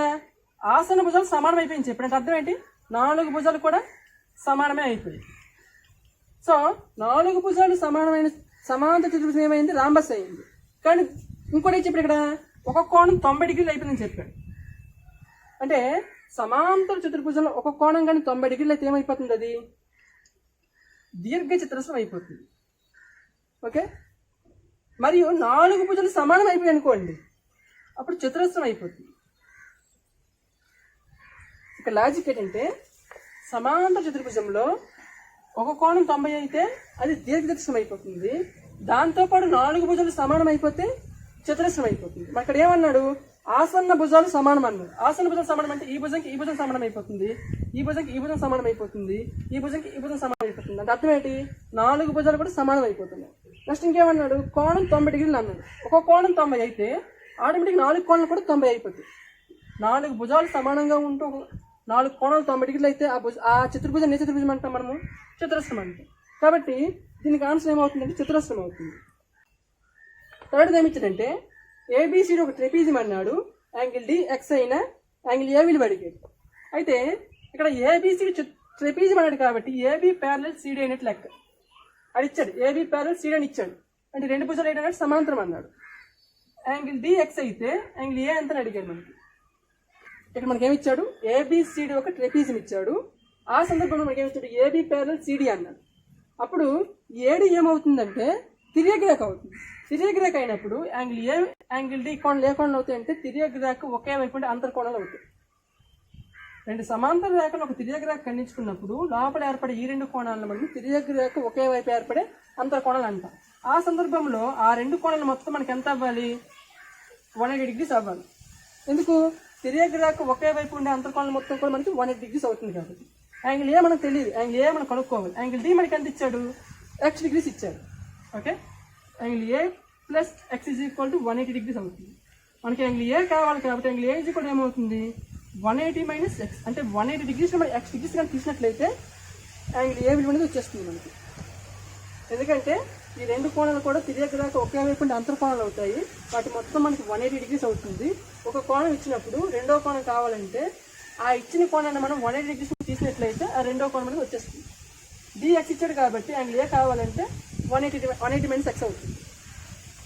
ఆసన్న భుజాలు సమానం అయిపోయింది చెప్పాడు. అంటే అర్థం ఏంటి? 4 భుజాలు కూడా సమానమే అయిపోయాయి. సో 4 భుజాలు సమానమైన సమాంతర చతుర్భుజం ఏమైంది? రాంబస్ అయింది. కానీ ఇంకోటి చెప్పాడు ఇక్కడ ఒక కోణం 90 డిగ్రీలు అయిపోయిందని చెప్పాడు. అంటే సమాంతర చతుర్భుజంలో ఒక కోణం కానీ 90 డిగ్రీలు అయితే ఏమైపోతుంది, అది దీర్ఘ చతురస్రం అయిపోతుంది. ఓకే, మరియు 4 భుజాలు సమానం అయిపోయాయి అనుకోండి, అప్పుడు చతురస్రం అయిపోతుంది. ఇక లాజిక్ ఏంటంటే సమాంతర చతుర్భుజంలో ఒక కోణం 90 అయితే అది దీర్ఘ చతురస్రం అయిపోతుంది. దాంతోపాటు 4 భుజాలు సమానం అయిపోతే చతురస్రం అయిపోతుంది. మరి ఇక్కడ ఏమన్నాడు, ఆసన్న భుజాలు సమానం అన్నాడు. ఆసన్న భుజాలు సమానం అంటే ఈ భుజంకి ఈ భుజం సమానం అయిపోతుంది, ఈ భుజంకి ఈ భుజం సమానం అయిపోతుంది, ఈ భుజంకి ఈ భుజం సమానం అయిపోతుంది. అంటే అర్థం ఏంటి, 4 భుజాలు కూడా సమానం అయిపోతున్నాయి. నెక్స్ట్ ఇంకేమన్నాడు, కోణం 90 డిగ్రీలు అన్నాడు. ఒక కోణం 90 అయితే ఆటోమేటిక్ 4 కోణాలు కూడా 90 అయిపోతాయి. 4 భుజాలు సమానంగా ఉంటూ 4 కోణాలు 90 డిగ్రీలు అయితే ఆ చతుర్భుజం ఏ చతుర్భుజం అంటాం మనము, చతురస్రం అంటాం. కాబట్టి దీనికి ఆన్సర్ ఏమవుతుందంటే చతురస్రం అవుతుంది. థర్డ్ ఏమిచ్చాడంటే ఏబిసిడి ఒక ట్రెపీజియం అన్నాడు, యాంగిల్ డిఎక్స్ అయిన యాంగిల్ ఏ విలువ అడిగాడు. అయితే ఇక్కడ ఏబిసిడి ట్రెపీజియం అన్నాడు కాబట్టి ఏబి ప్యారలల్ సిడి అయినట్టు లెక్క. అది ఇచ్చాడు, ఏబి ప్యారలల్ సిడి అని ఇచ్చాడు. అంటే 2 భుజాలు ఏంటంటే సమాంతరం అన్నాడు. యాంగిల్ డిఎక్స్ అయితే యాంగిల్ ఏ ఎంత అడిగాడు మనకి. ఇక్కడ మనకి ఏమి ఇచ్చాడు, ఏబిసిడి ఒక ట్రెపీజియం ఇచ్చాడు. ఆ సందర్భంలో మనకి ఏమిచ్చాడు, ఏబి ప్యారలల్ సిడి అన్నాడు. అప్పుడు ఏడి ఏమవుతుందంటే తిర్యగ్రేఖ అవుతుంది. తిర్యగ్రేఖ అయినప్పుడు యాంగిల్ ఏ యాంగిల్ డి కోణాలు ఏ కోణాలు అవుతాయి అంటే తిర్యగ్రేఖ ఒకే వైపు ఉంటే అంతర్కోణాలు అవుతాయి. 2 సమాంతర రేఖలు ఒక తిర్యగ్రేఖ ఖండించుకున్నప్పుడు లోపల ఏర్పడే ఈ 2 కోణాలను మనం తిర్యగ్రేఖ ఒకే వైపు ఏర్పడే అంతర్కోణాలు అంటాం. ఆ సందర్భంలో ఆ 2 కోణాలు మొత్తం మనకి ఎంత అవ్వాలి, 180 డిగ్రీస్ అవ్వాలి. ఎందుకు, తిర్యగ్రేఖ ఒకే వైపు ఉండే అంతర్కోణాలు మొత్తం కూడా మనకి 180 డిగ్రీస్ అవుతుంది కాబట్టి. యాంగిల్ ఏ మనకు తెలియదు, యాంగిల్ ఏ మనం కనుక్కోవాలి. యాంగిల్ డి మనకి ఎంత ఇచ్చాడు, x డిగ్రీస్ ఇచ్చాడు. Okay, angle A plus x is equal to 180 degrees అవుతుంది. మనకి యాంగిల్ ఏ కావాలి కాబట్టి యాంగిల్ ఏ ఈజ్ ఈక్వల్ ఏమవుతుంది, 180 మైనస్ x. అంటే 180 డిగ్రీస్ మనం x డిగ్రీస్ కానీ తీసినట్లయితే యాంగిల్ ఏ విలువ అనేది వచ్చేస్తుంది మనకి. ఎందుకంటే ఈ 2 కోణాలు కూడా తిర్యగ్రేఖ ఒకే వైపు ఉండే అంతర్కోణాలు అవుతాయి. వాటి మొత్తం మనకి 180 డిగ్రీస్ అవుతుంది. ఒక కోణం ఇచ్చినప్పుడు రెండో కోణం కావాలంటే ఆ ఇచ్చిన కోణాన్ని మనం 180 డిగ్రీస్ తీసినట్లయితే ఆ రెండో కోణం అనేది వచ్చేస్తుంది. డిఎక్స్ ఇచ్చాడు కాబట్టి యాంగిల్ ఏ కావాలంటే 180 మైనస్ ఎక్స్ అవుతుంది.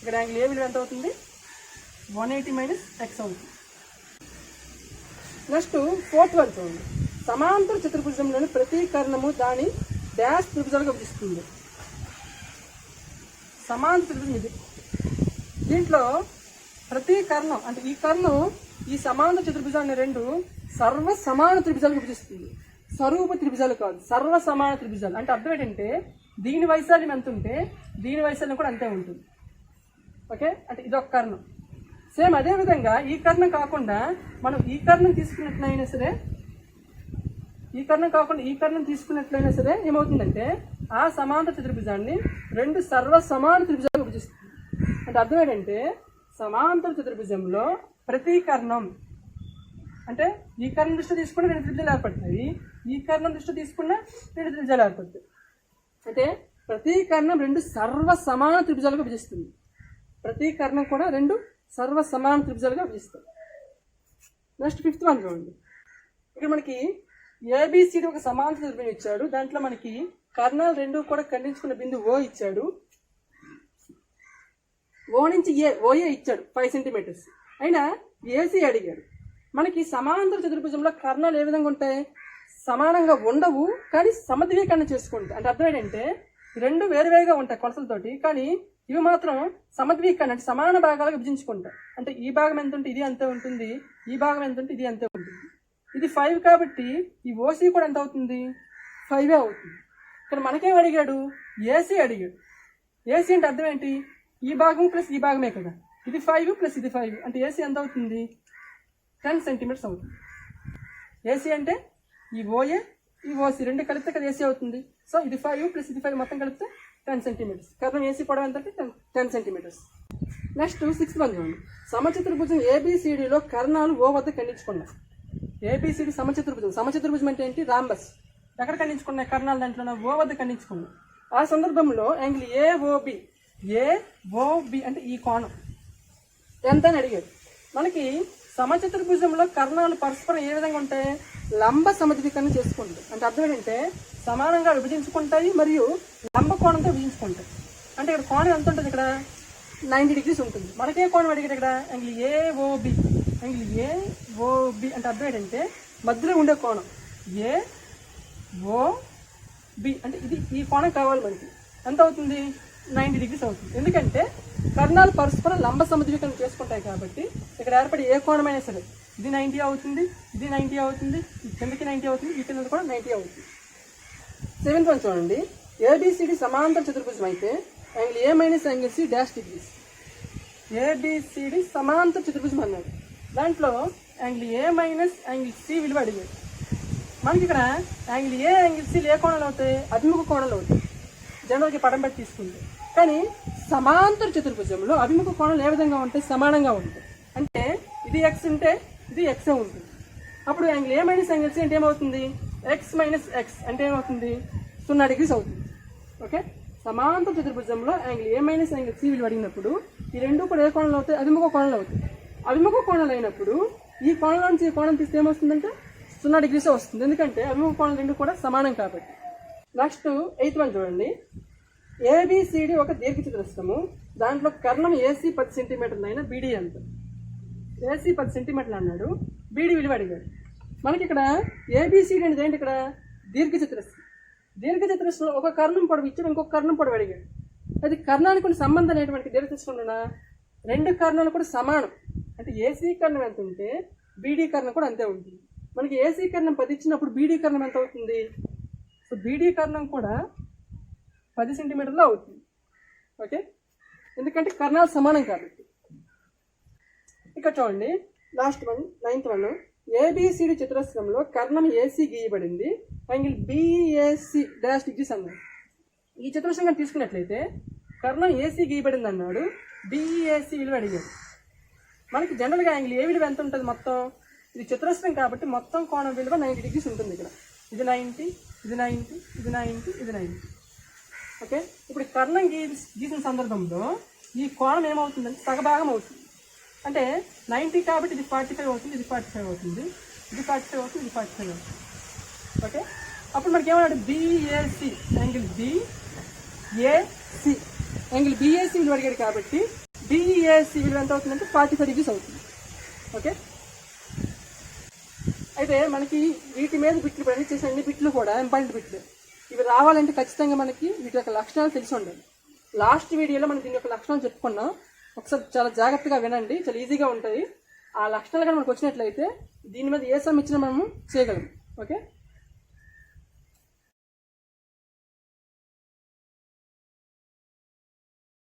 ఇక్కడ యాంగిల్ ఏ విలువ ఎంత అవుతుంది, 180 మైనస్ ఎక్స్ అవుతుంది. నెక్స్ట్ 4th వన్ చూడండి, సమాంతర చతుర్భుజంలోని ప్రతి కర్ణము దాని డాష్ త్రిభుజాలుగా విభజిస్తుంది. సమాంతర త్రిభుజం ఇది. దీంట్లో ప్రతి కర్ణం అంటే ఈ కర్ణం ఈ సమాంతర చతుర్భుజాన్ని 2 సర్వ సమాన త్రిభుజాలు విభజిస్తుంది. స్వరూప త్రిభుజాలు కాదు, సర్వ సమాన త్రిభుజాలు. అంటే అర్థం ఏంటంటే దీని వైశాల్యం ఎంత ఉంటే దీని వైశాల్యం కూడా అంతే ఉంటుంది. ఓకే, అంటే ఇదొక కర్ణం. సేమ్ అదేవిధంగా ఈ కర్ణం కాకుండా మనం ఈ కర్ణం తీసుకున్నట్లయినా సరే, ఈ కర్ణం కాకుండా ఈ కర్ణం తీసుకున్నట్లయినా సరే ఏమవుతుందంటే ఆ సమాంతర చతుర్భుజాన్ని 2 సర్వ సమాన త్రిభుజాలు విభజిస్తుంది. అంటే అర్థం ఏంటంటే సమాంతర చతుర్భుజంలో ప్రతి కర్ణం అంటే ఈ కర్ణం దృష్టి తీసుకున్న 2 త్రిభుజాలు ఏర్పడతాయి, ఈ కర్ణం దృష్టి తీసుకున్న 2 త్రిభుజాలు ఏర్పడతాయి. అంటే ప్రతి కర్ణం 2 సర్వ సమాన త్రిభుజాలుగా విభజిస్తుంది. ప్రతి కర్ణం కూడా 2 సర్వ సమాన త్రిభుజాలుగా విభజిస్తుంది. నెక్స్ట్ 5th వన్ చూడండి, ఇక్కడ మనకి ఏబిసిడి ఒక సమాంతర త్రిభుజం ఇచ్చాడు. దాంట్లో మనకి కర్ణాలు 2 కూడా ఖండించుకున్న బిందువు ఓ ఇచ్చాడు. ఓ నుంచి ఓఏ ఇచ్చాడు 5 సెంటీమీటర్స్. అయినా ఏసీ అడిగాడు. మనకి సమాంతర చతుర్భుజంలో కర్ణాలు ఏ విధంగా ఉంటాయి, సమానంగా ఉండవు కానీ సమద్వీకరణ చేసుకుంటాయి. అంటే అర్థం ఏంటంటే 2 వేరువేరుగా ఉంటాయి కొలతలతోటి, కానీ ఇవి మాత్రం సమద్వీకరణ అంటే సమాన భాగాలుగా విభజించుకుంటాయి. అంటే ఈ భాగం ఎంత ఉంటే ఇది అంతే ఉంటుంది, ఈ భాగం ఎంత ఉంటే ఇది అంతే ఉంటుంది. ఇది 5 కాబట్టి ఈ ఓసీ కూడా ఎంత అవుతుంది, 5 అవుతుంది. ఇక్కడ మనకేం అడిగాడు, ఏసీ అడిగాడు. ఏసీ అంటే అర్థం ఏంటి, ఈ భాగం ప్లస్ ఈ భాగమే కదా, ఇది 5 ప్లస్ ఇది 5 అంటే ఏసీ ఎంత అవుతుంది, 10 సెంటీమీటర్స్ అవుతుంది. ఏసీ అంటే ఈ ఓఏ ఈ ఓసీ 2 కలిపితే కదా ఏసీ అవుతుంది. సో ఇది 5 ప్లస్ ఇది 5 మొత్తం కలిపితే 10 సెంటీమీటర్స్. కారణం ఏసీ పొడవు ఎంత అంటే 10 సెంటీమీటర్స్. నెక్స్ట్ 6th వన్ చూడండి, సమచతుర్భుజం ఏబిసిడిలో కర్ణాలు ఓ వద్ద ఖండించుకున్నాయి. ఏబిసిడి సమచతుర్భుజం. సమచతుర్భుజం అంటే ఏంటి, రాంబస్. ఎక్కడ ఖండించుకున్నాయి కర్ణాలు, దాంట్లో ఓ వద్ద ఖండించుకున్నాయి. ఆ సందర్భంలో యాంగిల్ ఏఓబి అంటే ఈ కోణం ఎంత అని అడిగాడు. మనకి సమచతుర్భుజంలో కర్ణాలు పరస్పరం ఏ విధంగా ఉంటాయి, లంబ సమద్వీకరణ చేసుకుంటాయి. అంటే అర్థం ఏంటంటే సమానంగా విభజించుకుంటాయి మరియు లంబ కోణంతో విభజించుకుంటాయి. అంటే ఇక్కడ కోణం ఎంత ఉంటుంది, ఇక్కడ 90 degrees ఉంటుంది. మనకే కోణం అడిగాడు ఇక్కడ యాంగిల్ ఏఓబి. యాంగిల్ ఏఓబి అంటే అర్థం ఏంటంటే మధ్యలో ఉండే కోణం ఏఓబి అంటే ఇది ఈ కోణం కావాలి మనకి. ఎంత అవుతుంది? 90 degrees అవుతుంది. ఎందుకంటే కర్ణాలు పరస్పరం లంబ సమద్వికరణ చేసుకుంటాయి కాబట్టి ఇక్కడ ఏర్పడి ఏ కోణమైనా సరే ఇది 90 అవుతుంది, ఇది 90 అవుతుంది, ఈ కిందకి 90 అవుతుంది, ఈ కింద కూడా 90 అవుతుంది. 7th వన్ చూడండి. ఏబిసిడి సమాంతర చతుర్భుజం అయితే angle A minus angle C dash degrees. ABCD సమాంతర చతుర్భుజం అన్నాడు. దాంట్లో angle A minus angle C విలువ అడిగాడు. మనకి ఇక్కడ యాంగిల్ ఏ యాంగిల్ సి ఏ కోణాలు అవుతాయి? అభిముఖ కోణాలు అవుతాయి జనరల్గా పటం పెట్టి తీసుకుంటే. కానీ సమాంతర చతుర్భుజంలో అభిముఖ కోణాలు ఏ విధంగా ఉంటాయి? సమానంగా ఉంటాయి. అంటే ఇది ఎక్స్ ఉంటే ఇది ఎక్సే ఉంటుంది. అప్పుడు angle A minus angle C అంటే ఏమవుతుంది? ఎక్స్ మైనస్ ఎక్స్ అంటే ఏమవుతుంది? 0 degrees అవుతుంది. ఓకే, సమాంతర చతుర్భుజంలో angle A minus angle C విలువ అడిగినప్పుడు ఈ రెండు కూడా ఏ కోణాలు అవుతాయి? అభిముఖ కోణాలు అవుతాయి. అభిముఖ కోణాలు అయినప్పుడు ఈ కోణంలో నుంచి ఈ కోణం తీస్తే ఏమొస్తుందంటే 0 degrees వస్తుంది. ఎందుకంటే అభిముఖ కోణాలు రెండు కూడా సమానం కాబట్టి. నెక్స్ట్ 8th వన్ చూడండి. ఏబిసిడి ఒక దీర్ఘచతురస్రము. దాంట్లో కర్ణం ఏసీ 10 సెంటీమీటర్లు అయినా బీడీ ఎంత? ఏసీ 10 సెంటీమీటర్లు అన్నాడు, బీడీ విలువ అడిగాడు. మనకి ఇక్కడ ఏబిసిడి అనేది ఏంటి? ఇక్కడ దీర్ఘచతురస్రం. దీర్ఘచతురస్రంలో ఒక కర్ణం పొడవు ఇచ్చాడు, ఇంకొక కర్ణం పొడవు అడిగాడు. అది కర్ణానికి కొన్ని సంబంధం అనేటువంటి దీర్ఘచతురస్రంలో రెండు కర్ణాలు కూడా సమానం. అంటే ఏసీ కర్ణం ఎంత ఉంటే బీడీ కర్ణం కూడా అంతే ఉంటుంది. మనకి ఏసీ కర్ణం 10 ఇచ్చినప్పుడు బీడీ కర్ణం ఎంత అవుతుంది? సో బీడీ కర్ణం కూడా 10 సెంటీమీటర్లు అవుతుంది. ఓకే, ఎందుకంటే కర్ణాలు సమానం కాబట్టి. ఇక్కడ చూడండి last one 9th one. ABCD చతురస్రంలో కర్ణం ఏసీ గీయబడింది, యాంగిల్ బిఏసి డాష్ డిగ్రీస్ అన్నాడు. ఈ చతురస్రంగా తీసుకున్నట్లయితే కర్ణం ఏసీ గీయబడింది అన్నాడు, బిఏసి విలువ అడిగాడు. మనకి జనరల్గా యాంగిల్ ఏ విలువ ఎంత ఉంటుంది? మొత్తం ఇది చతురస్రం కాబట్టి మొత్తం కోణం విలువ 90 degrees ఉంటుంది. ఇక్కడ ఇది 90, ఇది 90, ఇది 90, ఇది 90. ఓకే, ఇప్పుడు కర్ణం గీసిన సందర్భంలో ఈ కోణం ఏమవుతుందంటే సగభాగం అవుతుంది. అంటే 90 కాబట్టి ఇది 45 అవుతుంది, ఇది 45 అవుతుంది, ఇది 45 అవుతుంది, ఇది 45 అవుతుంది. ఓకే, అప్పుడు మనకి ఏమన్నాడు? BAC angle BAC angle BAC విలువ అడిగాడు కాబట్టి బిఏసి విలువ ఎంత అవుతుందంటే 45 degrees అవుతుంది. ఓకే, అయితే మనకి వీటి మీద బిట్లు పని చేసే అన్ని బిట్లు కూడా ఇంపార్టెంట్ బిట్లు. ఇవి రావాలంటే ఖచ్చితంగా మనకి వీటి యొక్క లక్షణాలు తెలిసి ఉండాలి. లాస్ట్ వీడియోలో మనం దీని యొక్క లక్షణాలు చెప్పుకున్నాం. ఒకసారి చాలా జాగ్రత్తగా వినండి, చాలా ఈజీగా ఉంటాయి. ఆ లక్షణాలు కానీ మనకు వచ్చినట్లయితే దీని మీద ఏ సమ్ ఇచ్చినా మనము చేయగలం. ఓకే.